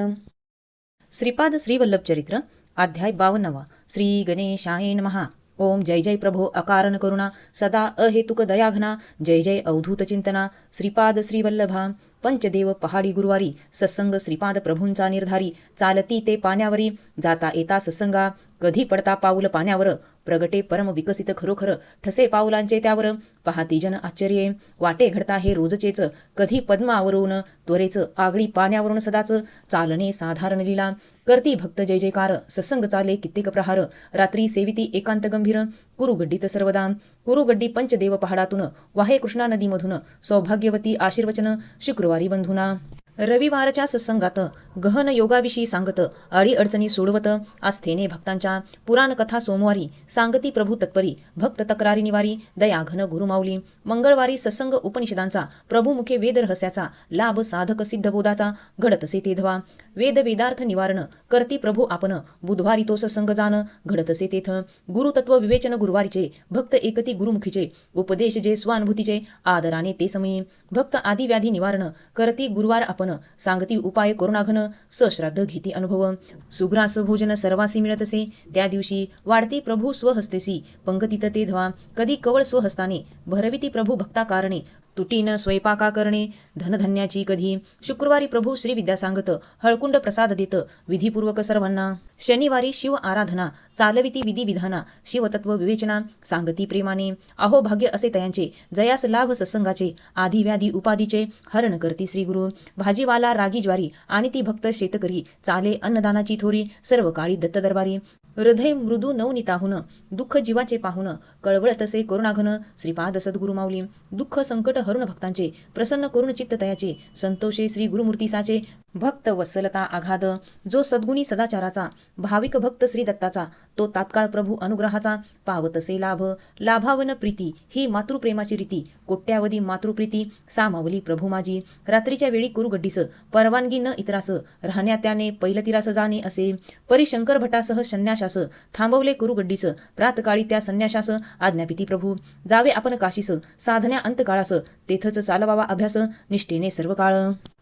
श्रीपाद श्रीवल्लभ चरित्र अध्याय 52. श्री गणेशाय नमः. ओम जय जय प्रभो अकारण करुणा, सदा अहेतुक दयाघना, जय जय अवधूत चिंतना. श्रीपाद श्रीवल्लभा. पंचदेव पहाडी गुरुवारी, सत्संग श्रीपाद प्रभूंचा निर्धारी, चालती ते पाण्यावरी, जाता येता सत्संगा, कधी पडता पाऊल पाण्यावर, प्रगटे परम विकसित खरोखर, ठसे पाऊलांचे त्यावर, पाहती जन आश्चर्ये, वाटे घडता हे रोजचेच, कधी पद्मावरून त्वरेच, आगळी पाण्यावरून सदाच, चालणे साधारण लीला, करती भक्त जय जयकार, सत्संग चाले कित्येक प्रहार, रात्री सेविती एकांत गंभीर, कुरुगड्डीत सर्वदा. कुरुगड्डी पंचदेव पहाडातून, वाहे कृष्णा नदीमधून, सौभाग्यवती आशीर्वचन शुक्रवारी बंधुना. रविवारच्या सत्संगात गहन योगाविषयी सांगत, अडी अडचणी सोडवत, आस्थेने भक्तांच्या पुराण कथा सोमवारी, सांगती प्रभू तत्परी, भक्त तक्रारी निवारी, दयाघन गुरुमाऊली. मंगळवारी सत्संग उपनिषदांचा, प्रभुमुखे वेद रहस्याचा, लाभ साधक सिद्धबोधाचा, घडतसे तेधवा. वेद वेदार्थ निवारण, करती प्रभू आपण, बुधवारी तो सत्संग जाण, घडतसे तेथ. गुरुतत्व विवेचन गुरुवारीचे, भक्त एकती गुरुमुखीचे, उपदेश जे स्वानुभूतीचे, आदराने ते समयी. भक्त आदी व्याधी निवारण, करती गुरुवार आपण, सांगती उपाय करुणाघन, सश्राद्ध घेती अनुभव. सुग्रास भोजन सर्वासी मिळतसे, त्या दिवशी वाढती प्रभू स्वहस्तेसी, पंगतीत तेधवा. कधी कवळ स्वहस्ताने, भरविती प्रभू भक्ता कारणे, तुटीन स्वयंपाका करणे, धनधन्याची कधी. शुक्रवारी प्रभू श्री विद्या सांगत, हळकुंड प्रसाद देत, विधीपूर्वक सर्वांना. शनिवारी शिव आराधना, चालविती विधी विधाना, शिवतत्व विवेचना, सांगती प्रेमाने. अहो भाग्य असे तयांचे, जयास लाभ सत्संगाचे, आधी व्याधी उपाधीचे, हरण करती श्री गुरु. भाजीवाला रागी ज्वारी, आणि ती भक्त शेतकरी, चाले अन्नदानाची थोरी, सर्व काळी दत्त दरबारी. हृदय मृदू नवनीताहून, दुःख जीवाचे पाहून, कळवळतसे करुणाघन, श्रीपाद सद्गुरु माऊली. दुःख संकट हरुण भक्तांचे, प्रसन्न करुण चित्त तयाचे, संतोषे श्री गुरुमूर्ती साचे, भक्त वत्सलता आघाद जो सद्गुणी सदाचाराचा भाविक भक्त श्री दत्ताचा तो तात्काळ प्रभू अनुग्रहाचा पावतसे लाभ लाभावन प्रीती ही मातृप्रेमाची रीती कोट्यावधी मातृप्रीती सामावली प्रभू माझी रात्रीच्या वेळी कुरु गड्डीस परवानगी न इतरास राहण्या त्याने पैलतीरास जाणे असे परी शंकर भटासह संन्याशास थांबवले कुरु गड्डीस प्रातकाळी त्या संन्याशास आज्ञापिती प्रभू जावे आपण काशीस साधण्या अंतकाळास तेथच चालवावा अभ्यास निष्ठेने सर्व काळ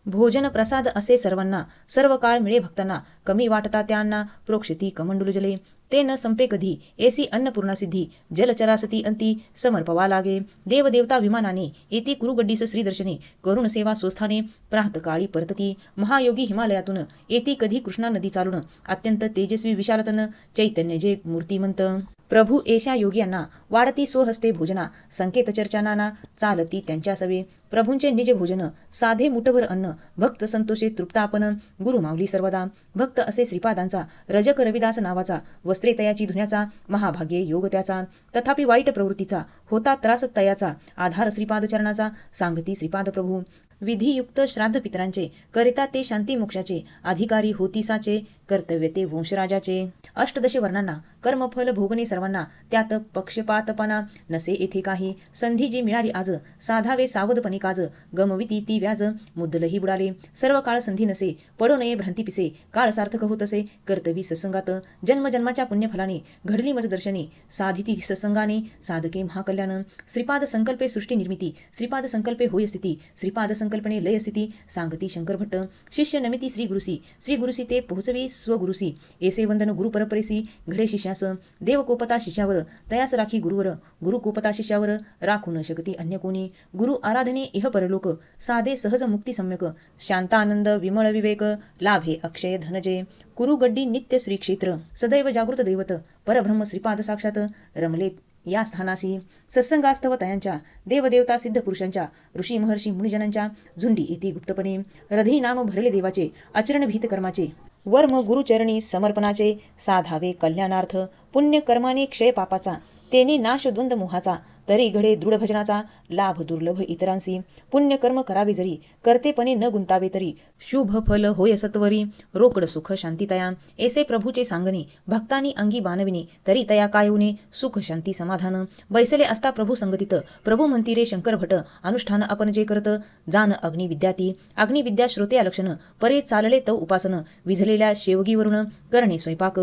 भोजन प्रसाद असे सर्वांना सर्व काळ मिळे भक्तांना कमी वाटता त्यांना प्रोक्षती कमंडूल जले ते न संपे कधी एसी अन्नपूर्णा सिद्धी जलचरासती अंती समर्पवा लागे देवदेवता विमानाने येती कुरुगड्डीस श्रीदर्शने करुण सेवा स्वस्थाने प्रातकाळी परतती महायोगी हिमालयातून येती कधी कृष्णा नदी चालून अत्यंत तेजस्वी विशालतन चैतन्य जे मूर्तिमंत प्रभू एशा योग्यांना वाढती स्वहस्ते भोजना संकेत चर्चा नाना चालती त्यांच्या सवे प्रभूंचे निज भोजन साधे मुठभर अन्न भक्त संतोषे तृप्तापन गुरु माऊली सर्वदा भक्त असे श्रीपादांचा रजक रविदास नावाचा वस्त्रे तयाची धुण्याचा महाभाग्य योग त्याचा तथापि वाईट प्रवृत्तीचा होता त्रास तयाचा आधार श्रीपाद चरणाचा सांगती श्रीपाद प्रभू विधियुक्त श्राद्ध पितरांचे करिता ते शांती मोक्षाचे अधिकारी होतीसाचे कर्तव्य ते वंशराजाचे अष्टदश वर्णांना कर्मफल भोगणे सर्वांना त्यात पक्षपातपणा नसे येथे काही संधी जी मिळाली आज साधावे सावधपणे काज गमविती ती व्याज मुद्दलही बुडाले सर्व काळ संधी नसे पडो नये भ्रांती पिसे काळ सार्थक होत असे कर्तवी सत्संगात जन्मजन्माच्या पुण्यफलाने घडली मज दर्शने साधिती सत्संगाने साधके महाकल्याण श्रीपाद संकल्पे सृष्टी निर्मिती श्रीपाद संकल्पे होय स्थिती श्रीपाद संकल्पने लय स्थिती सांगती शंकर भट्ट शिष्य नमिती श्री गुरुसी ते पोहोचवी स्वगुरुसी एसे वंदन गुरु परपरेसी घडे शिष्यास देव कोपता शिष्यावर तयास राखी गुरुवर गुरु कोपता शिष्यावर राखू न शकती अन्य कोणी गुरु आराधने इह परलोक साधे सहज मुक्ती सम्यक शांतानंद विमळ विवेक लाभे अक्षय धनजय कुरुगड्डी नित्य श्री क्षेत्र सदैव जागृत दैवत परब्रह्म श्रीपाद साक्षात रमले या स्थानासी सत्संगास्तव तयांच्या देवदेवता सिद्ध पुरुषांच्या ऋषी महर्षी मुनिजनांच्या झुंडी येती गुप्तपणे रधी नाम भरले देवाचे आचरण भीत कर्माचे वर्म गुरुचरणी समर्पणाचे साधावे कल्याणार्थ पुण्य कर्माने क्षय पापाचा तेने नाश द्वंद्व मोहाचा तरी घडे दृढ भजनाचा लाभ दुर्लभ इतरांसी पुण्य कर्म करावे जरी करतेपणे न गुंतावे तरी शुभ फल होय सत्वरी रोकड सुख शांती तया ऐसे प्रभूचे सांगणे भक्तांनी अंगी बाणविणे तरी तया काय उणे सुख शांती समाधान बैसले असता प्रभू संगतीत प्रभू म्हणती रे शंकर भट अनुष्ठान आपण जे करत जाण अग्निविद्याती अग्निविद्या श्रोते लक्षण परे चालले तव उपासन विझलेल्या शेवगीवरून करणे स्वयंपाक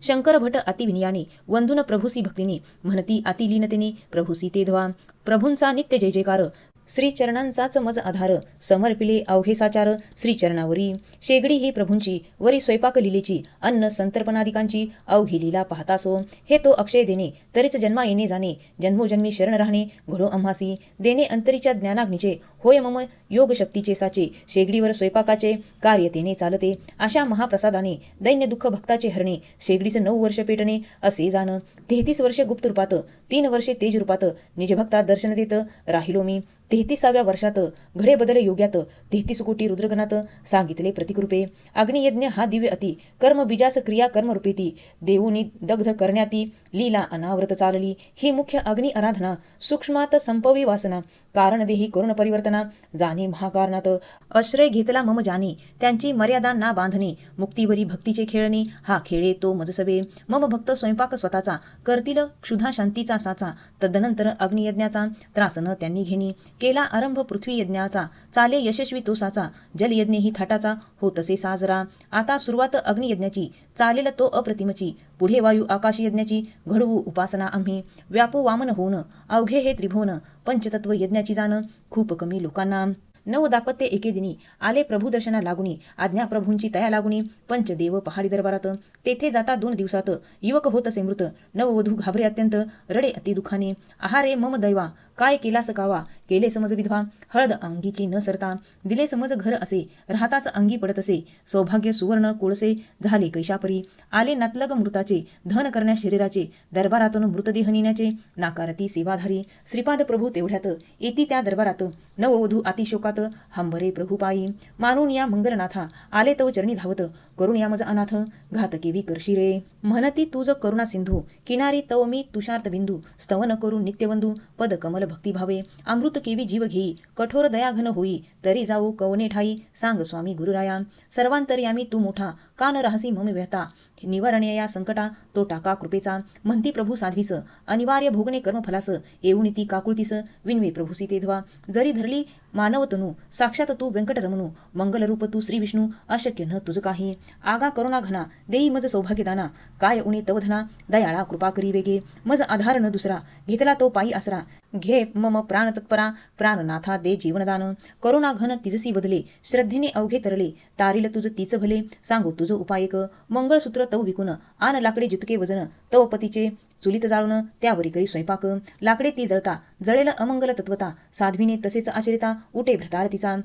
शंकर भट अतिविनयाने वंदून प्रभूसी भक्तीने म्हणती अतिलीनतेने प्रभूसी ते ध्वा प्रभूंचा नित्य जय जयकार श्रीचरणांचाच मज आधार समर्पिले अवघे साचार श्रीचरणावरी शेगडी ही प्रभूंची वरी स्वयंपाक लिलेची अन्न संतर्पणादिकांची अवघी लीला पाहतासो हे तो अक्षय देणे तरीच जन्मा येणे जाणे जन्मोजन्मी शरण राहणे घडो आम्हासी देणे अंतरीच्या ज्ञानाग्नीचे होय मम योग शक्तीचे साचे शेगडीवर स्वयंपाकाचे कार्य तेने चालते अशा महाप्रसादाने दैन्य दुःख भक्ताचे हरणे शेगडीचे 9 वर्ष पेटणे असे जाण 33 वर्ष गुप्त रूपात 3 वर्षे तेज रूपात निजभक्तात दर्शन देत राहिलो मी 33व्या वर्षात घडे बदले योग्यात 33 कोटी रुद्रगणात सांगितले प्रतिकृपे अग्नियज्ञ हा दिव्य अति कर्म बीजास क्रिया कर्मरूपेती देऊनी दग्ध करण्याती लीला अनावृत चालली ही मुख्य अग्नि आराधना सूक्ष्मात संपवी वासना कारण देही करुण परिवर्तना जाणे महाकारणात आश्रय घेतला मम जाणे त्यांची मर्यादा ना बांधणे मुक्तीवरी भक्तीचे खेळणे हा खेळे तो मजसवे मम भक्त स्वयंपाक स्वतःचा करतील क्षुधा शांतीचा साचा तदनंतर अग्नियज्ञाचा त्रासन त्यांनी घेणी केला आरंभ पृथ्वी यज्ञाचा चाले यशस्वी तो साचा जलयज्ञ ही थाटाचा होतसे साजरा आता सुरुवात अग्नियज्ञाची चालेल तो अप्रतिमची पुढे वायू आकाश यज्ञाची घडवू उपासना आम्ही व्यापो वामन होऊन अवघे हे त्रिभुवन पंचतत्व यज्ञाची जाण खूप कमी लोकांना 9 दापत्य एके दिनी आले प्रभू दर्शना लागुनी आज्ञा प्रभूंची तया लागुनी पंचदेव पहाडी दरबारात तेथे जाता 2 दिवसात युवक होत असे मृत नववधू घाबरे अत्यंत रडे अति दुखाने आहारे मम दैवा काय केलास कावा केले समज विधवा हळद अंगीची न सरता दिले समज घर असे राहताच अंगी पडत असे सौभाग्य सुवर्ण कोळसे झाले कैशापरी आले नातलग मृताचे धन करण्या शरीराचे दरबारातून मृतदेह नेण्याचे नाकारती सेवाधारी श्रीपाद प्रभू तेवढ्यात येती त्या दरबारात नववधू अतिशोकात हंबरे प्रभू पायी मानून या मंगलनाथा आले तव चरणी धावत करुण या मज अनाथ घातकेवी करशी रे. म्हणती तुझ करुणा सिंधू किनारी तव मी तुषार्त बिंदू. स्तवन करू नित्यवंदू पद कमल भक्ती भावे. अमृत केवी जीव घेई कठोर दया घन होई. तरी जाऊ कवने ठाई सांग स्वामी गुरुराया. सर्वांतर्यामी तू मोठा कान राहसी मम व्यथा. निवारण या संकटा तो टाका कृपेचा. म्हणती प्रभू साध्वीस अनिवार्य भोगणे कर्मफलास. येऊन ती काकुळतीस विनवे प्रभू सीतेध्वा. जरी धरली मानवतनू साक्षात तू व्यंकटरमणू. मंगलरूप तू श्री विष्णू अशक्य न तुझ काही. आगा करुणा घना देई मज सौभाग्यदाना. काय उणे तव धना दयाळा कृपा करी वेगे. मज आधार न दुसरा घेतला तो पायी आसरा. घे मम प्राण तत्परा प्राणनाथा दे जीवनदान. करुणा घन तिजसी बदले श्रद्धेने अवघे तरले. तारील तुझ तीच भले सांगू तुझ उपायक. मंगळसूत्र तव विकून आन लाकडे जितके वजन. तव पतीचे चुलीत जाळून त्यावरी करी स्वयंपाक. लाकडे ती जळता जळेल अमंगल तत्वता. साध्वीने तसेच आचरिता उठे भ्रतारतीचा.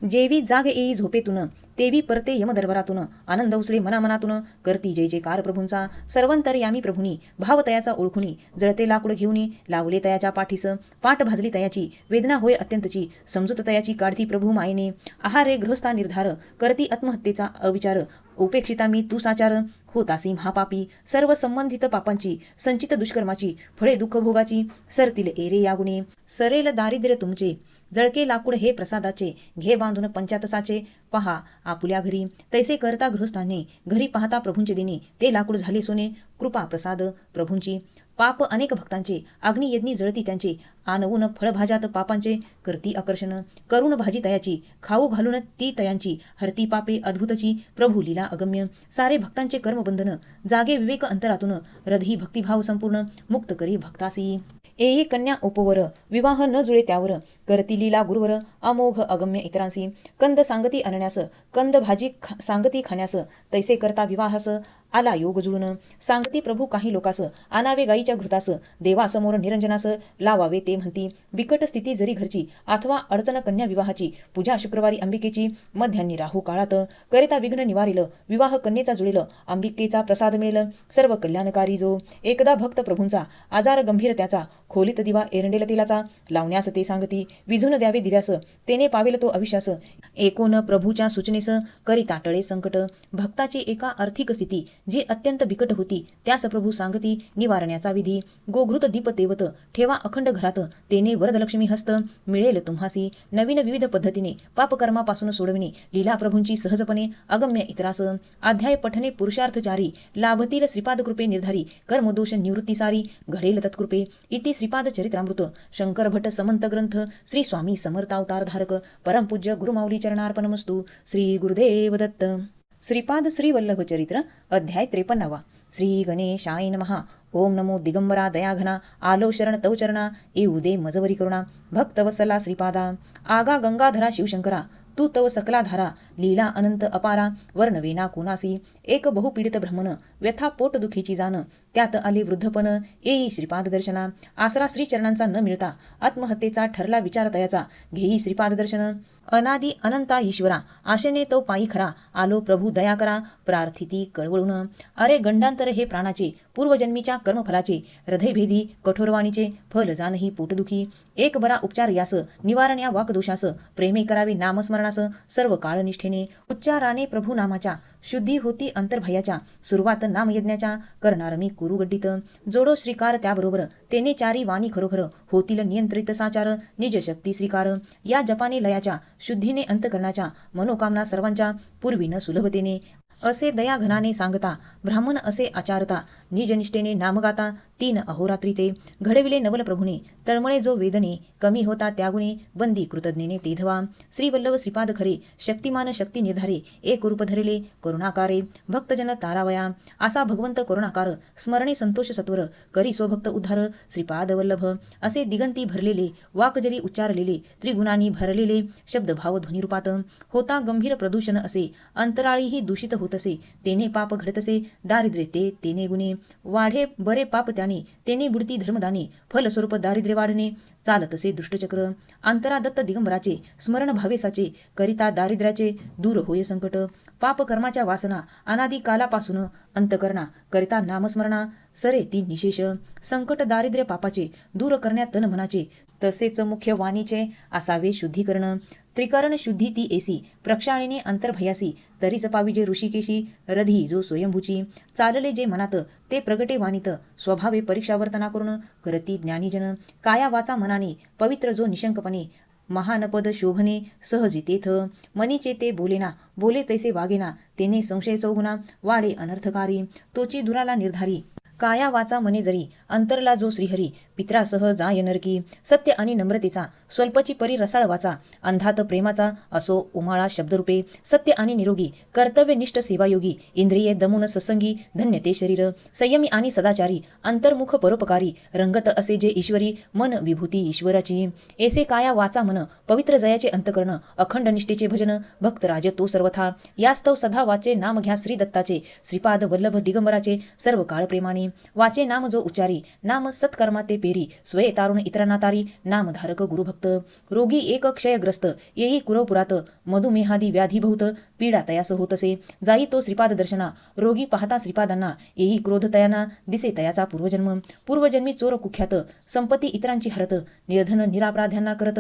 जेवी जाग येई झोपेतून तेवी परते यमदरबारातून. आनंद उसळे मनामनातून करती जय जयकार प्रभूंचा. सर्वंतर्यामी प्रभूनी भाव तयाचा ओळखुनी. जळते लाकूड घेऊनी लावले तयाच्या पाठीस. पाठ भाजली तयाची वेदना होय अत्यंतची. समजूत तयाची काढती प्रभू मायेने. आहारे गृहस्था निर्धार करती आत्महत्येचा अविचार. उपेक्षिता मी तू साचार होतासी महापापी. सर्व संबंधित पापांची संचित दुष्कर्माची फळे दुःख भोगाची. सरतील एरे या गुणे सरेल दारिद्र्य तुमचे. जळके लाकूड हे प्रसादाचे घे बांधून पंचातसाचे. पहा आपुल्या घरी तैसे करता गृहस्थाने. घरी पाहता प्रभूंचे देणे ते लाकूड झाले सोने. कृपा प्रसाद प्रभूंची. पाप अनेक भक्तांचे अग्नियज्ञी जळती त्यांचे. आणवून फळभाज्यात पापांचे करती आकर्षण. करून भाजी तयाची खाऊ घालून ती तयांची. हरती पापे अद्भुतची प्रभू लीला अगम्य. सारे भक्तांचे कर्मबंधन जागे विवेक अंतरातून. रधी भक्तिभाव संपूर्ण मुक्त करी भक्तासी. येई कन्या उपवर विवाह न जुळे त्यावर. करती लीला गुरुवर अमोघ अगम्य इतरांसी. कंद सांगती आणण्यास कंद भाजी सांगती खाण्यास. तैसे करता विवाहास आला योग जुळून. सांगती प्रभू काही लोकास आणावे गाईच्या घृतास. देवासमोर निरंजनास लावावे ते म्हणती. बिकट स्थिती जरी घरची अथवा अडचण कन्या विवाहाची. पूजा शुक्रवारी अंबिकेची मध्यान्नी राहू काळात. करिता विघ्न निवारिल विवाह कन्येचा जुळेल. अंबिकेचा प्रसाद मिळेल सर्व कल्याणकारी जो. एकदा भक्त प्रभूंचा आजार गंभीर त्याचा. खोलीत दिवा एरंडेल तेलाचा लावण्यास ते सांगती. विझून द्यावे दिव्यास तेने पावेल तो अविश्वास. एकोन प्रभूच्या सूचनेस करिता टळे संकट. भक्ताची एका आर्थिक स्थिती जी अत्यंत बिकट होती त्यास प्रभू सांगती निवारण्याचा विधी. गोघृत दीप तेवत ठेवा अखंड घरात. तेने वरदलक्ष्मी हस्त मिळेल तुम्हासी. नवीन विविध पद्धतीने पापकर्मापासून सोडविणे लीला प्रभूंची सहजपणे अगम्य इतरास. अध्याय पठने पुरुषार्थचारी लाभतील श्रीपाद कृपे निर्धारी. कर्मदोष निवृत्ती सारी घडेल तत्कृपे. इति श्रीपाद चरित्रामृत शंकर भट समंत ग्रंथ. श्री स्वामी समर्थावतार धारक परमपूज्य गुरुमाऊली चरणार्पणमस्तु. श्री गुरुदेव दत्त. श्रीपाद श्री वल्लभ चरित्र अध्याय 53. श्री गणेशाय नमः. ओम नमो दिगंबरा दयाघना. आलो शरण तव चरणा येऊ दे मजवरी करुणा. भक्तवत्सला श्रीपादा आगा गंगाधरा शिवशंकरा. तू तव सकला धारा लीला अनंत अपारा. वर्णवेना कोणासी एक बहुपीडित ब्रह्मन. व्यथा पोट दुखीची जाण त्यात आले वृद्धपण. येई श्रीपाद दर्शना आसरा श्रीचरणांचा न मिळता. आत्महत्येचा ठरला विचार तयाचा घेई श्रीपाद दर्शन. अनादी अनंता ईश्वरा आशेने तो पायी खरा. आलो प्रभू दया करा प्रार्थिती कळवळून. अरे गंडांतर हे प्राणाचे पूर्वजन्मीच्या कर्मफलाचे. हृदयभेदी कठोरवाणीचे फल जानही पोटदुखी. एक बरा उपचार यास निवारण या वाकदोषास. प्रेमे करावे नामस्मरणास सर्व काळ निष्ठेने. उच्चाराने प्रभू नामाच्या शुद्धी होती अंतर्भयाच्या. सुरुवात नामयज्ञाच्या करणार मी कुरुगड्डीत. जोडो श्रीकार त्याबरोबर तेने चारी वाणी खरोखर. होतील नियंत्रित साचार निज शक्ती श्रीकार. या जपाने लयाच्या शुद्धीने अंतकरणाच्या. मनोकामना सर्वांच्या पूर्वीन सुलभतेने. असे दयाघनाने सांगता ब्राह्मण असे आचारता. निजनिष्ठेने नामगाता 3 अहोरात्री ते. घडविले नवल प्रभूने तळमळे जो वेदने. कमी होता त्यागुणे बंदी कृतज्ञेने ते धवा. श्रीवल्लभ श्रीपाद खरे शक्तिमान शक्ती निर्धारे. एक रूप धरले करुणाकारे भक्तजन तारावया. असा भगवंत करुणाकार स्मरणे संतोष सत्वर. करी स्वभक्त उद्धार श्रीपाद वल्लभ. असे दिगंती भरलेले वाकजली उच्चारलेले. त्रिगुणांनी भरलेले शब्दभाव ध्वनिरूपात. होता गंभीर प्रदूषण असे अंतराळीही दूषित होतसे. तेने पाप घडतसे दारिद्र्य ते तेने गुणे. वाढे बरे पाप त्याने तेने बुडती धर्मदाने. फलस्वरूप दारिद्र्य वाढणे चालतसे दुष्टचक्र. अंतरादत्त दिगंबराचे स्मरण भावेसाचे. करिता दारिद्र्याचे दूर होय संकट. पापकर्माच्या वासना अनादी कालापासून अंतकरणा. करिता नामस्मरणा सरे ती निशेष. संकट दारिद्र्य पापाचे दूर करण्यात तन मनाचे. तसेच मुख्य वाणीचे असावे शुद्धीकरण. त्रिकरण शुद्धी ती एसी, प्रक्षाळीने अंतर्भयासी, तरी जपावी जे ऋषिकेशी, रधी जो स्वयंभूची. चालले जे मनात, ते प्रगटे वाणीत, स्वभावे परीक्षावर्तना करून, करती ज्ञानीजन. काया वाचा मनाने, पवित्र जो निशंकपणे, महानपद शोभने सहजी तेथ. मनीचे ते बोलेना, बोले तैसे वागेना, तेने संशय चौगुना, वाडे अनर्थकारी. तोची दुराला निर्धारी, काया वाचा मने जरी, अंतरला जो श्रीहरी, पित्रासह जाय नरकी. सत्य आणि नम्रतेचा, स्वल्पची परी रसाळ वाचा, अंधात प्रेमाचा असो उमाळा शब्दरूपे. सत्य आणि निरोगी, कर्तव्यनिष्ठ सेवायोगी, इंद्रिये दमून सत्संगी, धन्य ते शरीर. संयमी आणि सदाचारी, अंतर्मुख परोपकारी, रंगत असे जे ईश्वरी, मन विभूती ईश्वराची. ऐसे काया वाचा मन, पवित्र जयाचे अंतकरण, अखंड निष्ठेचे भजन, भक्तराज तो सर्वथा. यास्तव सदा वाचे नाम घ्या श्री दत्ताचे, श्रीपाद वल्लभ दिगंबराचे, सर्व काळ प्रेमाने. वाचे नाम जो उच्चारी, नाम सत्कर्मा ते पेरी, स्वये तारुण इतरांना तारी, नामधारक गुरुभक्त. रोगी एक क्षयग्रस्त, येई कुरवपुरात, मधुमेहादी व्याधी बहुत, पीडा तयास होतसे, जाई तो श्रीपाद दर्शना. रोगी पाहता श्रीपादांना, येई क्रोध तयाना, दिसे तयाचा पूर्वजन्म. पूर्वजन्मी चोर कुख्यात, संपत्ती इतरांची हरत, निर्धन निरापराध्यांना करत,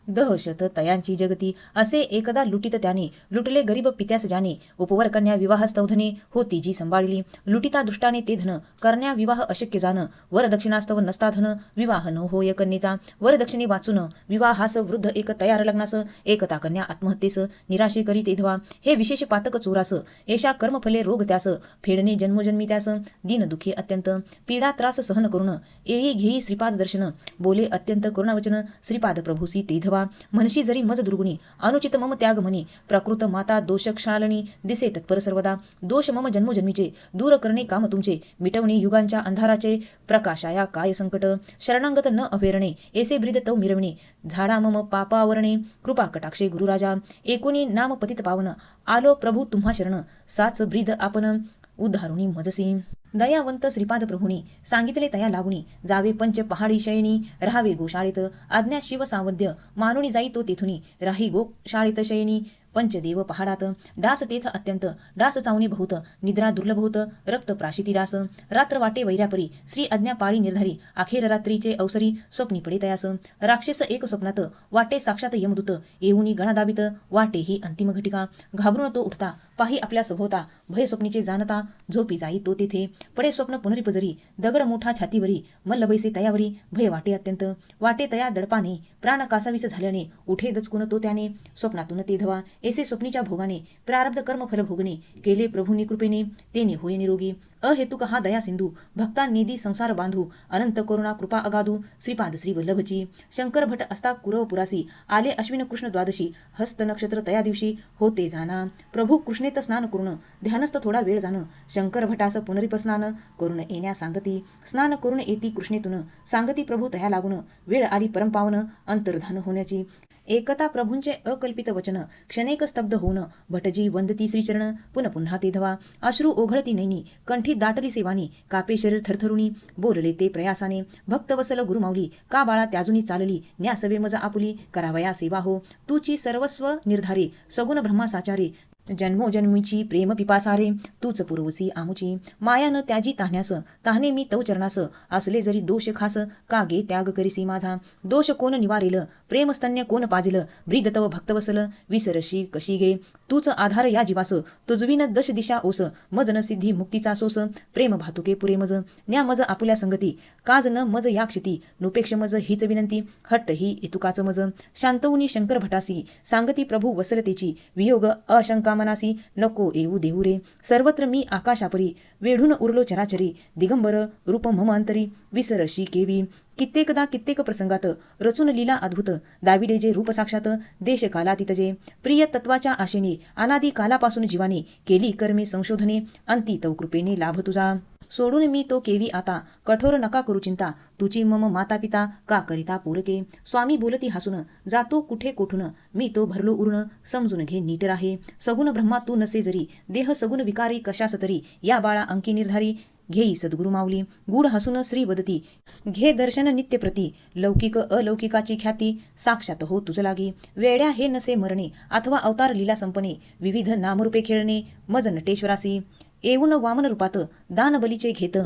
दहशत तयांची जगती. असे एकदा लुटीत त्याने, लुटले गरीब पित्यास ज्याने, उपवर कन्या विवाह स्तवधने, होती जी संभाळली. लुटिता दुष्टाने ते धन, करण्या विवाह अशक्य जाण, वरदक्षिणास्तव नसता धन, विवाह न होय कन्येचा. वरदक्षिणे वाचून विवाहास वृद्ध एक तयार लग्नास, एकता कन्या आत्महत्येस, निराशे करी तेधवा. हे विशेष पातक चोरास, येशा कर्मफले रोग त्यास, फेडणे जन्मोजन्मी त्यास, दीन दुखी अत्यंत, पीडा त्रास सहन करून, येई घेई श्रीपाद दर्शन, बोले अत्यंत करुणावचन, श्रीपाद प्रभूसी तेधवा. म्हणशी जरी मज दुर्गुणी, अनुचित मम त्याग म्हणी, प्रकृत माता दोषक्षालनी, दिसे तत्पर सर्वदा. दोष मम जन्मोजन्मीचे, दूर करणे काम तुमचे, मिटवणे युगांच्या अंधाराचे, प्रकाशाया काय संकट. शरणांगत न अफेरणे, ऐसे ब्रीद तव मिरवणे, झाडा मम पापावरणे, कृपा कटाक्षे गुरुराजा. एकोणी नाम पतित पावन, आलो प्रभू तुम्हा शरण, साच ब्रीद आपण उद्धारुणी मजसी. दयावंत श्रीपाद प्रभूनी, सांगितले तया लागुनी, जावे पंच पहाडी शयनी, राहावे गोशाळेत, आज्ञा शिव सावद्य, मानुनी जाई तो तेथुनी, राही गोशाळेत शयनी. पंचदेव पहाडात, डास तेथ अत्यंत, डास चावणे बहुत, निद्रा दुर्लभ होत, रक्त प्राशिती डास. रात्र वाटे वैऱ्यापरी, श्री आज्ञा पाळी निर्धारी, अखेर रात्रीचे अवसरी, स्वप्नी पडे तयास. राक्षस एक स्वप्नात, वाटे साक्षात यमदूत, येऊनी गणा दाबित, वाटे ही अंतिम घटिका. घाबरून तो उठता, पाही आपल्या सभोवता, भय स्वप्नीचे जाणता, झोपी जाई तो तेथे, पडे स्वप्न पुनरिपजरी, दगड मोठा छातीवरी, मल्ल बैसे तयावरी, भय वाटे अत्यंत. वाटे तया दडपाने, प्राण कासावीस झाल्याने, उठे दचकून तो त्याने, स्वप्नातून ते धवा. ऐसे स्वप्नीच्या भोगाने, प्रारब्ध कर्म फल भोगणे, केले प्रभूनी कृपेने, तेने होय निरोगी. अहेतुक हा दया सिंधू, भक्ता निधी संसार बांधू, अनंत करुणा कृपा अगाधू, श्रीपाद श्री वल्लभची. शंकर भट असता कुरवपुरासी, आले अश्विन कृष्ण द्वादशी, हस्त नक्षत्र तया दिवशी, होते जाना. प्रभू कृष्णेत स्नान करून, ध्यानस्थ थोडा वेळ जाण, शंकर भटास पुनरिप स्नान करून येण्या सांगती. स्नान करून येती कृष्णेतून, सांगती प्रभू तया लागून, वेळ आली परमपावन, अंतर्धान होण्याची. एकता प्रभूंचे अकल्पित वचन, क्षणेक स्तब्ध होऊन, भटजी वंदती श्रीचरण, पुन्हा ते धवा. अश्रू ओघळती नैनी, कंठी दाटली सेवानी, कापे शरीर थरथरुनी, बोलले ते प्रयासाने, भक्तवसल गुरुमाऊली, का बाळा त्याजुनी चालली, न्यासवे मज आपुली, करावया सेवा हो, तूची सर्वस्व निर्धारे, सगुण ब्रह्मा साचारे, जन्मोजन्मीची प्रेम पिपासारे, तूच पुरवसी आमुची. माया न त्याजी ताहण्यास, ताहने मी तव चरणास, असले जरी दोष खास, का गे त्याग करीसी माझा. दोष कोण निवारेल, प्रेमस्तन्य कोण पाजिल, ब्रीद तव भक्तवसल, विसरशी कशी गे. तूच आधार या जीवास, तुजवीन दश दिशा ओस, मज न सिद्धी मुक्तीचा सोस, प्रेम भातुके पुरे मज, न्या मज आपुल्या संगती, काज न मज या क्षिती, नुपेक्ष मज हीच विनंती, हट्ट ही इतुकाच मज. शांतवनी शंकर भटासी, सांगती प्रभू वसलतेची, वियोग अशंका मनासी, नको येऊ देऊ रे. सर्वत्र मी आकाशापरी, वेढून उरलो चराचरी, दिगंबर रूप मम अंतरी, विसरशी केवी. कित्येकदा कित्येक प्रसंगात, रचून लीला अद्भुत, दाविले जे रूप साक्षात, देश कालातीत जे. प्रिय तत्वाच्या आशेने, अनादी कालापासून जीवाने, केली कर्मे संशोधने, अंती तव कृपेने लाभ तुझा. सोडून मी तो केवी आता, कठोर नका करू चिंता, तुची मम माता पिता, का करिता पोरके. स्वामी बोलती हसून, जातो कुठे कोठून, मी तो भरलो उरून, समजून घे नीट राहे. सगुण ब्रह्मा तू नसे जरी, देह सगुण विकारी कशास तरी, या बाळा अंकी निर्धारी, घेई सद्गुरु माऊली. गूढ हसून श्री वदती, घे दर्शन नित्यप्रती, लौकिक अलौकिकाची ख्याती, साक्षात हो तुझ लागी. वेड्या हे नसे मरणे, अथवा अवतार लीला संपणे, विविध नामरूपे खेळणे, मज नटेश्वरासी. येऊन वामन रूपात, दान बलीचे घेत,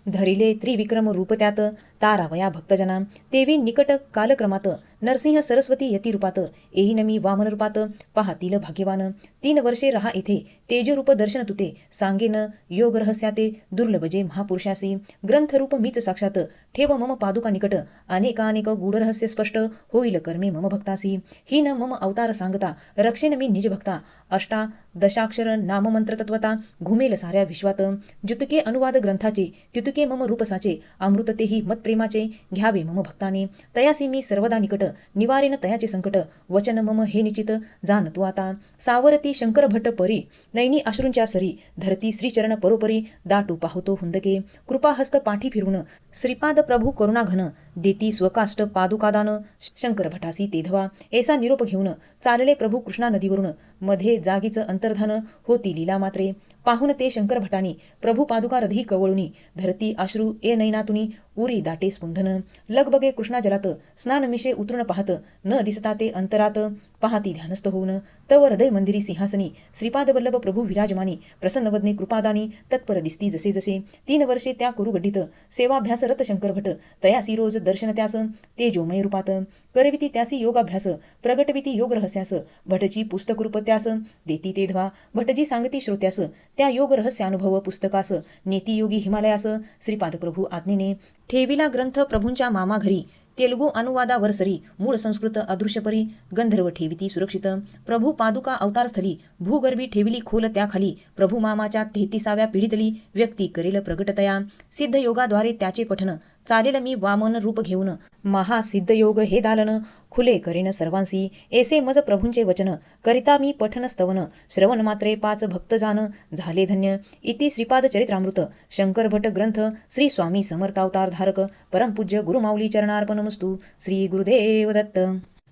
धरिले त्रिविक्रम रूप त्यात तारावया भक्तजना तेवी निकट कालक्रमात नरसिंह सरस्वती यती रूपात येईन मी वामन रूपात पाहतील भाग्यवान 3 वर्षे रहा येथे तेजरूप दर्शन तुते सांगेन योग रहस्याते दुर्लभजे महापुरुषासी ग्रंथरूप मीच साक्षात ठेव मम पादुका निकट अनेकानेक गूढ रहस्य स्पष्ट होईल कर्मे मम भक्तासी ही न मम अवतार सांगता रक्षेन मी निज भक्ता अष्टा दशाक्षर नाममंत्र तत्वता घुमेल साऱ्या विश्वात जुतके अनुवाद ग्रंथाचे तितुके मम रूपसाचे अमृत तेही मतप्रेमाचे घ्यावे मम भक्ताने तयासी मी सर्वदा निकट निवारेन तयाचे संकट वचन मम हे निश्चित जाण तू आता सावरती शंकर भट्ट परी नैनी अश्रूंच्या सरी धरती श्रीचरण परोपरी दाटू पाहतो हुंदके कृपाहस्त पाठी फिरून श्रीपाद प्रभू करुणा घन देती स्वकाष्ट पादुकादान शंकर भटासी तेधवा ऐसा निरोप घेऊन चालले प्रभू कृष्णा नदीवरून मध्ये जागीच अंतर्धान होती लीला मात्रे पाहून ते शंकर भटानी प्रभू पादुका रधी कवळुनी धरती अश्रू ए नैनातुनी उरी दाटे स्पुंधन लगबगे कृष्णा जलात स्नान मिशे उतरून पाहत न दिसता ते अंतरात पाहती ध्यानस्थ होऊन तव हृदय मंदिरी सिंहासनी श्रीपाद वल्लभ प्रभू विराजमानी प्रसन्नवदने कृपादानी तत्पर दिसती जसे जसे 3 वर्षे त्या करू गड्डीत सेवाभ्यास रत शंकर भट तयासी रोज दर्शन त्यास तेजोमय रूपात करविती त्यासी योगाभ्यास प्रगटविती योग रहस्यास भटजी पुस्तक रूप त्यास देती तेधवा भटजी सांगती श्रोत्यास त्या योग रहस्यानुभव पुस्तकास नेती योगी हिमालयास श्रीपाद प्रभू आज्ञेने ठेविला ग्रंथ प्रभूंच्या मामा घरी तेलुगू अनुवादावर सरी मूळ संस्कृत अदृश्यपरी गंधर्व ठेविती सुरक्षित प्रभू पादुका अवतारस्थली भूगर्भी ठेविली खोल त्याखाली प्रभू मामाच्या 33व्या पिढीतली व्यक्ती करेल प्रगटतया सिद्ध योगाद्वारे त्याचे पठन चालेल मी वामन रूप घेऊन महासिद्ध योग हे दालन खुले करेन सर्वांसी ऐसे मज प्रभूंचे वचन करिता मी पठन स्तवन श्रवण मात्रे 5 भक्तजान झाले धन्य इति श्रीपाद चरित्रामृत शंकर भट ग्रंथ श्री स्वामी समर्थ अवतार धारक परमपूज्य गुरुमाऊली चरणार्पणमस्तु श्री गुरुदेव दत्त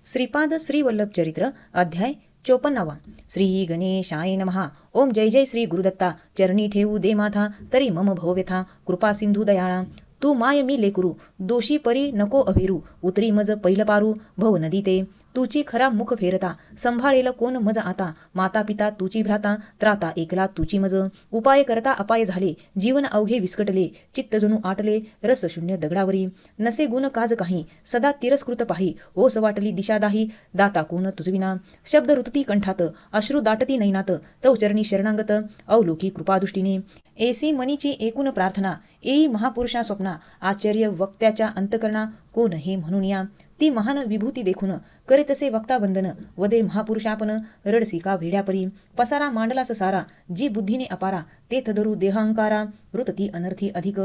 श्रीपाद श्री वल्लभ चरित्र अध्याय 54 श्री गणेशाय नमः ओम जय जय श्री गुरुदत्ता चरणी ठेवू दे माथा तरी मम भवव्यथा कृपा सिंधू दयाळा तू माय मी लेकरू दोषी परी नको अभिरू उतरी मज पैल पारू भव नदी ते तुची खरा मुख फेरता संभाळेल कोण मज आता माता पिता तुची भ्राता त्राता एकला तुची मज उपाय करता अपाय झाले जीवन अवघे विस्कटले चित्त जणू आटले रस शून्य दगडावरी नसे गुण काज काही सदा तिरस्कृत पाही ओस वाटली दिशा दाही दाता कोण तुझविना शब्द रुतती कंठात अश्रू दाटती नैनात तव चरणी शरणांगत अवलोकी कृपादृष्टीने ऐसी मनीची एकूण प्रार्थना येई महापुरुषा स्वप्ना आश्चर्य वक्त्याच्या अंतकरणा कोण हे म्हणून या ती महान विभूती देखून करीतसे वक्ता वंदन वदे महापुरुषापन रडसिका वेड्यापरी पसारा मांडलास सारा जी बुद्धीने अपारा ते थदरू देहांकारा वृतती अनर्थी अधिक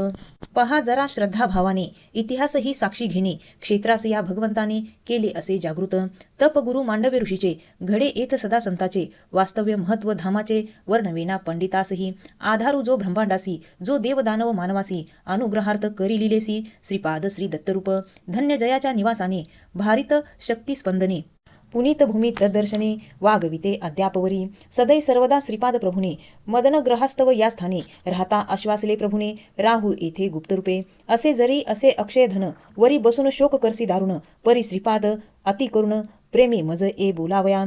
पहा जरा श्रद्धा भावाने इतिहास ही साक्षी घेणे क्षेत्रास या भगवंताने केले असे जागृत तप गुरु मांडव्य ऋषीचे घडे येथ सदा संताचे वास्तव्य महत्व धामाचे वर्णवेना पंडितासही आधारू जो ब्रह्मांडासी जो देवदानव मानवासी अनुग्रहार्थ करी लिलेसी श्रीपाद श्री दत्तरूप धन्य जयाच्या निवासाने भारित शक्ती स्पंदने पुनीत भूमी तद्दर्शने वागविते अद्यापवरी सदै सर्वदा श्रीपाद प्रभुने मदन ग्रहास्तव या स्थाने राहता आश्वासले प्रभुने राहू येथे गुप्तरूपे असे जरी असे अक्षय धन वरी बसून शोक करसी दारुण परी श्रीपाद अति करुण प्रेमी मज ए बोलावया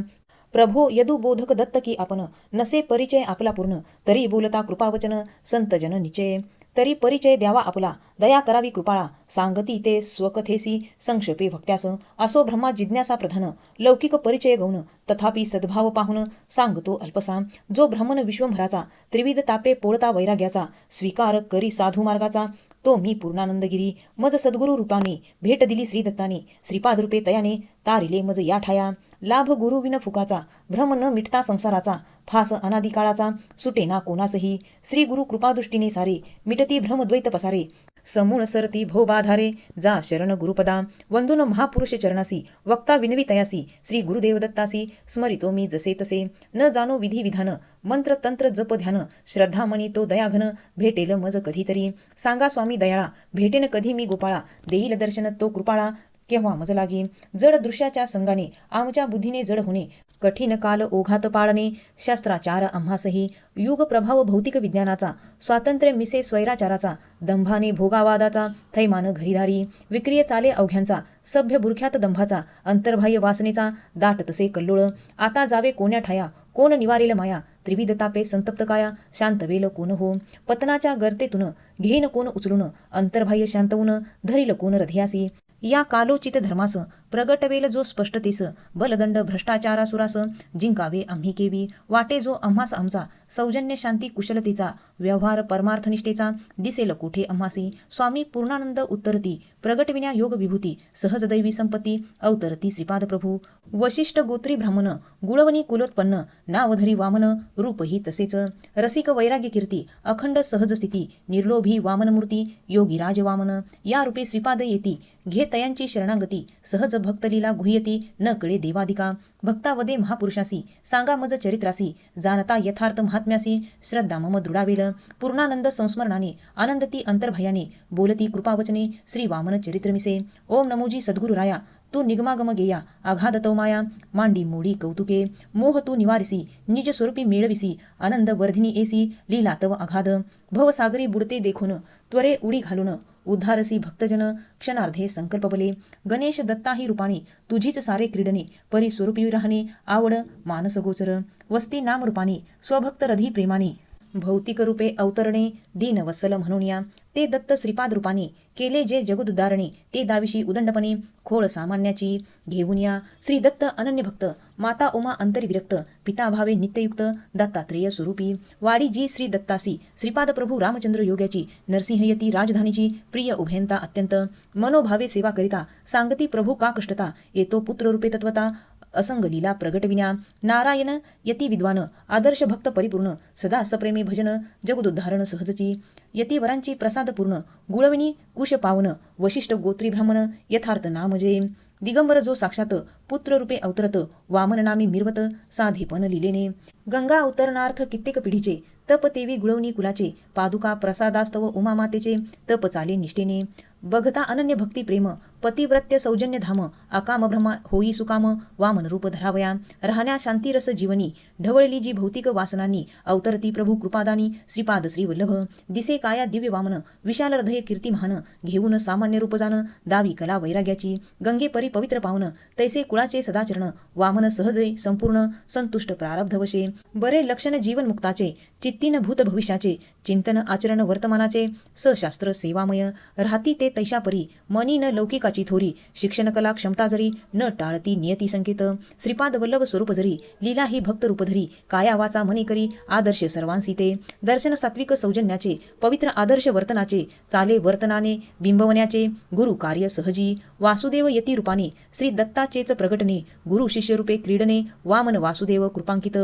प्रभो यदु बोधक दत्त की आपण नसे परिचय आपला पूर्ण तरी बोलता कृपावचन संत जन निचय तरी परिचय द्यावा आपला दया करावी कृपाळा सांगती ते स्वकथेसी संक्षेपे भक्त्यास असो ब्रह्मा जिज्ञासा प्रधान लौकिक परिचय गौण तथापि सद्भाव पाहून सांगतो अल्पसा जो ब्राह्मण विश्वभराचा त्रिविध तापे पोळता वैराग्याचा स्वीकार करी साधू मार्गाचा तो मी पूर्णानंदगिरी मज सद्गुरु रूपाने भेट दिली श्री दत्ताने श्रीपाद रूपे तयाने तारिले मज या ठाया लाभ गुरु विन फुकाचा भ्रम न मिटता संसाराचा फास अनादिकाळाचा सुटेना कोणासही श्री गुरु कृपादृष्टीने सारे मिटती भ्रमद्वैत पसारे समूळ सरती भोबाधारे जा शरण गुरुपदा वंदुन महापुरुष चरणासी वक्ता विनवी तयासी श्री गुरुदेव दत्तासी स्मरितो मी जसे तसे न जानो विधी विधान मंत्र तंत्र जप ध्यान श्रद्धा मनी तो दयाघन भेटेल मज कधीतरी सांगा स्वामी दयाळा भेटेन कधी मी गोपाळा देईल दर्शन तो कृपाळा केव्हा मज लागे जड दृश्याच्या संगाने आमच्या बुद्धीने जड होणे कठीण काल ओघात पाळणे शास्त्राचार आम्हासही युग प्रभाव भौतिक विज्ञानाचा स्वातंत्र्य मिसे स्वैराचाराचा दंभाने भोगावादाचा थैमान घरीधारी विक्रिय चाले अवघ्यांचा सभ्य बुरख्यात दंभाचा अंतर्बाह्य वासनेचा दाट तसे कल्लोळ आता जावे कोण्या ठाया कोण निवारेल माया त्रिविध तापे संतप्त काया शांतवेल कोण हो. पतनाच्या गर्तेतून घेईन कोण उचलून, अंतर्बाह्य शांतवून धरील कोण हृदयासी. या कालोचित धर्मास प्रगटवेल जो स्पष्टतेस, बलदंड भ्रष्टाचारासुरास जिंकावे आम्ही केवी. वाटे जो आम्हास आमचा सौजन्य शांती कुशलतेचा, व्यवहार परमार्थनिष्ठेचा दिसेल कोठे आम्हासी. स्वामी पूर्णानंद उत्तरती प्रगटविण्या योग विभूती, सहज दैवी संपत्ती अवतरती श्रीपाद प्रभू. वशिष्ठ गोत्री ब्राह्मण गुळवणी कुलोत्पन्न, नावधरी वामन रूपही तसेच. रसिक वैराग्य कीर्ती अखंड सहज स्थिती, निर्लोभी वामनमूर्ती योगीराज वामन. या रूपे श्रीपाद येती घे तयांची शरणागती, सहज भक्तलीला गुह्यती न कळे देवादिका. भक्तावदे महापुरुषासी सांगा मज चरित्रासी, जाणता यथार्थ महात्म्यासी श्रद्धा मम दृढावेल. पूर्णानंद संस्मरणाने आनंदती अंतर्भयाने, बोलती कृपावचने श्री वामन चरित्रमिसे. ओम नमोजी सद्गुरु राया तू निगमागम गेया, आघात तव माया मांडी मोडी कौतुके. मोह तू निवारिसी निज स्वरूपी मेळविसी, आनंद वर्धिनी एसी लीला तव अगाध. भवसागरी बुडते देखून त्वरे उडी घालून, उद्धारसी भक्तजन क्षणार्धे संकल्पबले. गणेश दत्ताही रूपाने तुझीच सारे क्रीडणे, परिस्वरूपी राहणे आवड मानस गोचर. वस्ती नाम रूपाने स्वभक्त रधी प्रेमाने, भौतिक रूपे अवतरणे दीनवत्सल म्हणून या. ते दत्त श्रीपाद रूपाने केले जे जगदुद्धारणे, ते दाविशी उदंडपणे खोळ सामान्याची घेऊन या. श्री दत्त अनन्य भक्त माता उमा अंतर्विरक्त, पिता भावे नित्ययुक्त दत्तात्रेय स्वरूपी. वाडी जी श्री दत्तासी श्रीपाद प्रभू रामचंद्र योग्याची, नरसिंहयती राजधानीची प्रिय उभयंता अत्यंत. मनोभावे सेवा करिता सांगती प्रभू का कष्टता, येतो पुत्ररूपे तत्वता असंग लीला प्रगटविण्या. नारायण यती विद्वान आदर्श भक्त परिपूर्ण, सदा सप्रेमी भजन जगदुद्धारण सहजची. यतीवरांची प्रसादपूर्ण गुळविनी कुश पावन, वशिष्ठ गोत्री ब्राह्मण यथार्थ नाम जे. दिगंबर जो साक्षात पुत्ररूपे अवतरत, वामन नामी मिरवत साधेपण लिलेने. गंगा अवतरणार्थ कित्येक पिढीचे तप तेवी गुळवणी कुलाचे, पादुका प्रसादास्तव उमामातेचे तप चाले निष्ठेने. बघता अनन्य भक्ती प्रेम पतिव्रत्य सौजन्य धाम, अकाम ब्रह्मा होई सुकाम वामन रूप धरावया. राहण्या शांतीरस जीवनी ढवळली जी भौतिक वासनांनी, अवतरती प्रभू कृपादानी श्रीपाद श्री वल्लभ. दिसे काया दिव्य वामन विशाल हृदय कीर्ती महान, घेऊन सामान्य रूप जाण दावी कला वैराग्याची. गंगे परी पवित्र पावन तैसे कुळाचे सदाचरण, वामन सहजे संपूर्ण संतुष्ट प्रारब्ध वशे. बरे लक्षण जीवन मुक्ताचे चित्तीन भूत भविष्याचे, चिंतन आचरण वर्तमानाचे सशास्त्र सेवामय. राहती ते तैशा परी मनी न लौकिकाची थोरी, शिक्षण कला क्षमता जरी न टाळती नियती संकेत. श्रीपाद वल्लभ स्वरूप जरी लीला ही भक्त रूपधरी, काया वाचा मनी करी आदर्श सर्वांसी ते. दर्शन सात्विक सौजन्याचे पवित्र आदर्श वर्तनाचे, चाले वर्तनाने बिंबवण्याचे गुरु कार्य सहजी. वासुदेव यती रूपाने श्री दत्ताचेच प्रगटणे, गुरु शिष्य रूपे क्रीडणे वामन वासुदेव कृपांकित.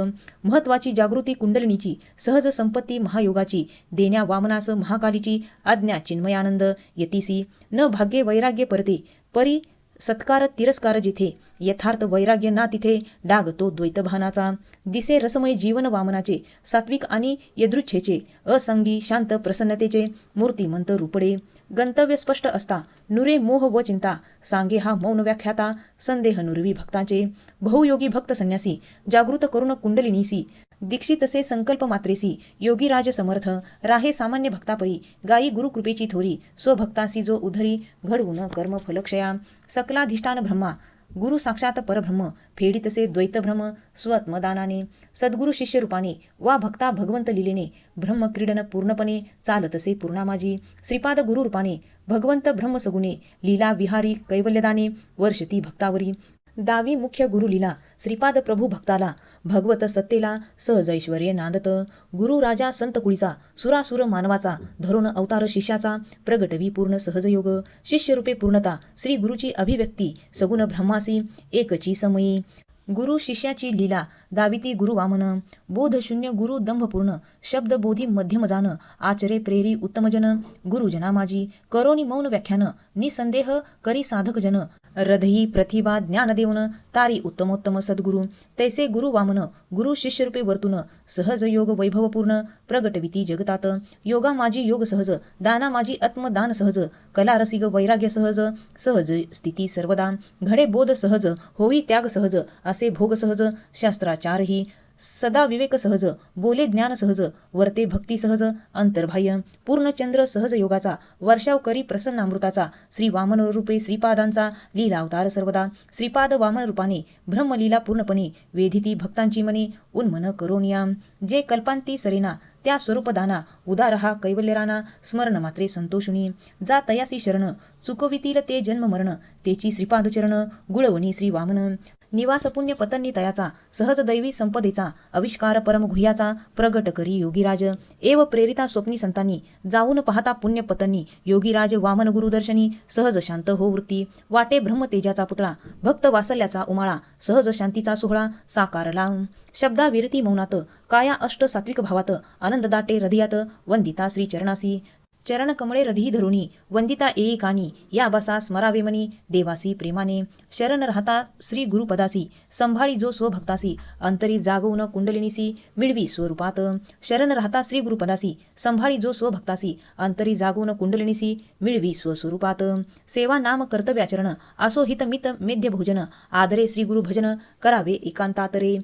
महत्वाची जागृती कुंडलिनीची, सहज संपत्ती महायोगाची, देण्या वामनास महाकालीची आज्ञा चिन्मयानंद यतीसी. न भाग्ये वैराग्य परते परी सत्कार तिरस्कार जिथे, यथार्थ वैराग्य ना तिथे डाग तो द्वैतभानाचा. दिसे रसमय जीवन वामनाचे, सात्विक आणि यदृच्छेचे, असंगी शांत प्रसन्नतेचे मूर्तिमंत रूपडे. गंतव्य स्पष्ट असता नुरे मोह व चिंता, सांगे हा मौन व्याख्याता संदेह नुरवी भक्तांचे. बहुयोगी भक्त संन्यासी जागृत करुण कुंडलिनीसी, दीक्षितसे संकल्प मात्रेसी योगीराज समर्थ. राहे सामान्य भक्तापरी गायी गुरुकृपेची थोरी, स्वभक्तासी जो उधरी घडवून कर्म फलक्षया. सकलाधिष्ठान ब्रह्मा गुरु साक्षात परब्रह्म, फेडितसे द्वैतभ्रम स्वत्मदानाने. सद्गुरु शिष्य रूपाने वा भक्ता भगवंत लिलेने, ब्रह्मक्रीडन पूर्णपणे चालतसे पूर्णामाजी. श्रीपाद गुरु रूपाने भगवंत ब्रह्मसगुणे, लीला विहारी कैवल्यदाने वर्षती भक्तावरी. दावी मुख्य गुरु लीला श्रीपाद प्रभू भक्ताला, भगवत सत्तेला सहजैश्वर्य नांदत. गुरु राजा संत कुळीचा, सुरासुर मानवाचा, धरून अवतार शिष्याचा, प्रगटवी पूर्ण सहजयोग. शिष्यरूपे पूर्णता श्री गुरुची अभिव्यक्ती, सगुण ब्रह्मासी एकची समयी. गुरु शिष्याची लीला दाविती गुरु वामन, बोधशून्य गुरु दंभपूर्ण, शब्द बोधी मध्यम जान, आचरे प्रेरी उत्तमजन. गुरुजना माझी करोनी मौन व्याख्यान, निसंदेह करी साधक जन. रधई प्रतिभा ज्ञान देऊन तारी उत्तमोत्तम सद्गुरु. तैसे गुरु वामन गुरु शिष्यरूपे वर्तून, सहज योग वैभवपूर्ण प्रगटविती जगतात. योगा माझी योग सहज, दाना माझी आत्मदान सहज, कला रसिक वैराग्य सहज, सहज स्थिती सर्वदा. घडे बोध सहज, होई त्याग सहज, असे भोग सहज, शास्त्राचारही सदा विवेक सहज, बोले ज्ञान सहज, वर्ते भक्ती सहज, अंतर्बाह्य पूर्णचंद्र सहज योगाचा, वर्षाव करी प्रसन्नामृताचा, श्री वामन रूपे श्रीपादांचा लीला अवतार सर्वदा, श्रीपाद वामन रूपाने ब्रह्मलीला पूर्णपणे वेधिती भक्तांची मने उन्मन करोनिया, जे कल्पांती सरेना त्या स्वरूपदाना, उदारहा कैवल्यराना, स्मरण मात्रे संतोषुनी, जा तयासी शरण, चुकवितील ते जन्म मरण, तेची श्रीपाद चरण, गुळवणी श्री वामन, निवास पुण्य पतन्नी तयाचा, सहज दैवी संपदेचा, आविष्कार परम गुह्याचा, प्रगट करी योगीराज, एव प्रेरिता स्वप्नी संतांनी, जाऊन पाहता पुण्य पतन्नी, योगीराज वामन गुरुदर्शनी, सहज शांत हो वृत्ती, वाटे ब्रह्म तेजाचा पुतळा, भक्त वासल्याचा उमाळा, सहज शांतीचा सोहळा साकारला, शब्दा विरती मौनात, काया अष्ट सात्विक भावात, आनंद दाटे हृदयात, वंदिता श्री चरणासी, चरण कमळे रधी धरुणी, वंदिता येई कानी, या बसा स्मरावे मनी, देवासी प्रेमाने, शरण राहता श्री गुरुपदासी, संभाळी जो स्वभक्तासी, अंतरी जागवून कुंडलिनीसी, मिळवी स्वरूपात, शरण राहता श्री गुरुपदासी, संभाळी जो स्वभक्तासी, अंतरी जागवून कुंडलिनीसी, मिळवी स्वस्वरूपात, सेवा नाम कर्तव्याचरण, असो हित मित मेध्य भोजन, आदरे श्री गुरु भजन, करावे एकांतात रे,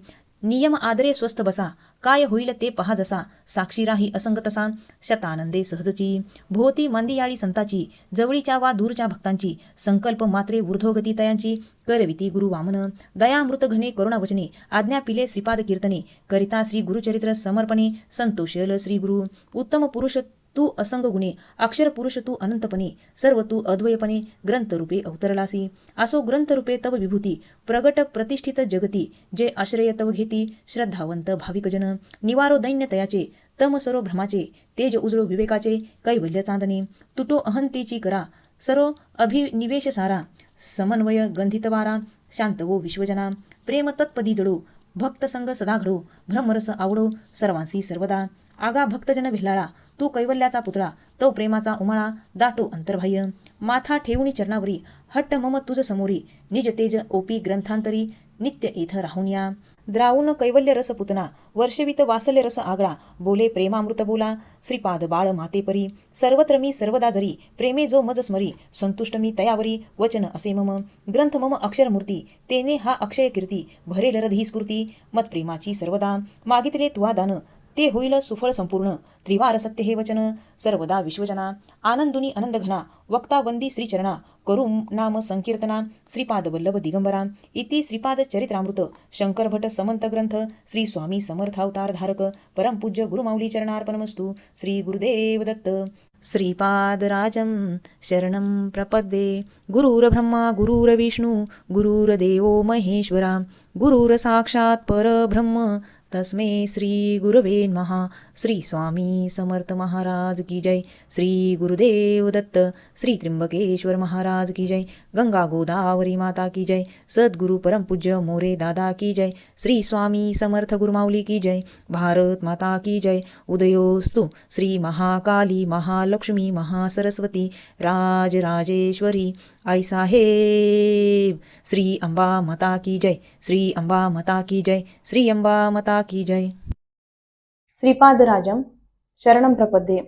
नियम आदरे स्वस्थ बसा, काय होईल ते पहा जसा, साक्षी राही असंग तसा, शतानंदे सहजची, भोवती मंदियाळी संताची, जवळीच्या वा दूरच्या भक्तांची, संकल्प मात्रे ऊर्ध्वगती तयांची, करविती गुरु वामन, दयामृत घने करुणा वचने, आज्ञा पिले श्रीपाद कीर्तने, करिता श्री गुरुचरित्र समर्पणे, संतोषेल श्री गुरु, उत्तम पुरुष तू असंग गुणे, अक्षर पुरुष तू अनंतपणे, सर्व तू अद्वयपणे, ग्रंथरूपे अवतरलासी, असो ग्रंथरूपे तव विभूती, प्रगट प्रतिष्ठित जगती, जे आश्रय तव घेती, श्रद्धावंत भाविकजन, निवारो दैन्य तयाचे, तम सरो भ्रमाचे, तेज उजळो विवेकाचे, कैवल्य चांदणे, तुटो अहंतेची करा, सरो अभिनिवेश सारा, समन्वय गंधितवारा, शांत वो विश्वजना, प्रेम तत्पदी जडो, भक्त संग सदा घडो, ब्रह्मरस आवडो, सर्वांसी सर्वदा, आगा भक्तजन भिल्लाळा, तू कैवल्याचा पुतळा, तो प्रेमाचा उमाळा, दाटो अंतर्बाह्य, माथा ठेवणी चरणावरी, हट्ट मम तुझ समोरी, निज तेज ओपी ग्रंथांतरी, नित्य इथ राहुन्या, द्रावून कैवल्य रस पुतना, वर्षवित वासल्य रस आगळा, बोले प्रेमामृत बोला, श्रीपाद बाळ मातेपरी, सर्वत्र मी सर्वदा जरी, प्रेमे जो मज स्मरी, संतुष्ट मी तयावरी, वचन असे मम, ग्रंथ मम अक्षरमूर्ती, तेने हा अक्षय कीर्ती, भरेल रधी स्फूर्ती, मत प्रेमाची सर्वदा, मागितले तुवा दान, ते होईल सुफळ संपूर्ण, त्रिवार सत्य हे वचन, सर्वदा विश्वजना, आनंदुनी आनंद घना, वक्ता वंदी श्रीचरणा, करू नाम संकीर्तना, श्रीपाद वल्लभ दिगंबरा, इति श्रीपाद चरित्रामृत, शंकर भट समंत ग्रंथ, श्री स्वामी समर्थ अवतार धारक, परमपूज्य गुरुमाऊली चरणार्पणमस्तु, श्री गुरुदेव दत्त. श्रीपादराजं शरणं प्रपद्ये, गुरुर्ब्रह्मा गुरुर्विष्णू गुरुर्देवो महेश्वरा, गुरुर्साक्षात् परब्रह्म तस्मै श्री गुरवे नमः. श्री स्वामी समर्थ महाराज की जय. श्री गुरुदेव दत्त. श्री त्र्यंबकेश्वर महाराज की जय. गंगा गोदावरी माता की जय. सद्गुरु परम पूज्य मोरे दादा की जय. श्री स्वामी समर्थ गुरुमाऊली की जय. भारत माता की जय. उदयोस्तु श्री महाकाली महालक्ष्मी महासरस्वती राजराजेश्वरी आई साहेब. श्री अंबा माता की जय. श्री अंबा माता की जय. श्री अंबा माता की जय. श्रीपादराजम शरणम प्रपद्ये.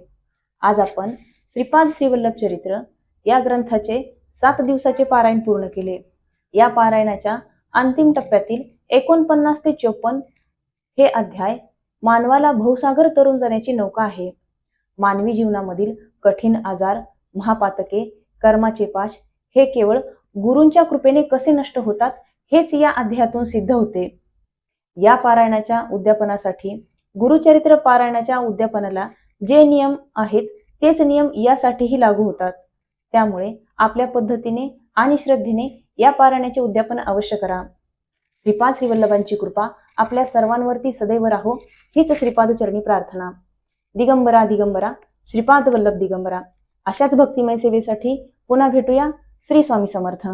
आज आपण श्रीपाद श्रीवल्लभ चरित्र या ग्रंथाचे 7 दिवसाचे पारायण पूर्ण केले. या पारायणाच्या अंतिम टप्प्यातील 49 ते 54 हे अध्याय मानवाला भवसागर तरून जाण्याची नौका आहे. मानवी जीवनामधील कठीण आजार, महापातके, कर्माचे पाश हे केवळ गुरूंच्या कृपेने कसे नष्ट होतात हेच या अध्यायातून सिद्ध होते. या पारायणाच्या उद्यापनासाठी गुरुचरित्र पारायणाच्या उद्यापनाला जे नियम आहेत तेच नियम यासाठीही लागू होतात. त्यामुळे आपल्या पद्धतीने आणि श्रद्धेने या पारायणाचे उद्यापन अवश्य करा. श्रीपाद श्रीवल्लभांची कृपा आपल्या सर्वांवरती सदैव राहो हीच श्रीपाद चरणी प्रार्थना. दिगंबरा दिगंबरा श्रीपाद वल्लभ दिगंबरा. अशाच भक्तिमय सेवेसाठी पुन्हा भेटूया. श्री स्वामी समर्थ.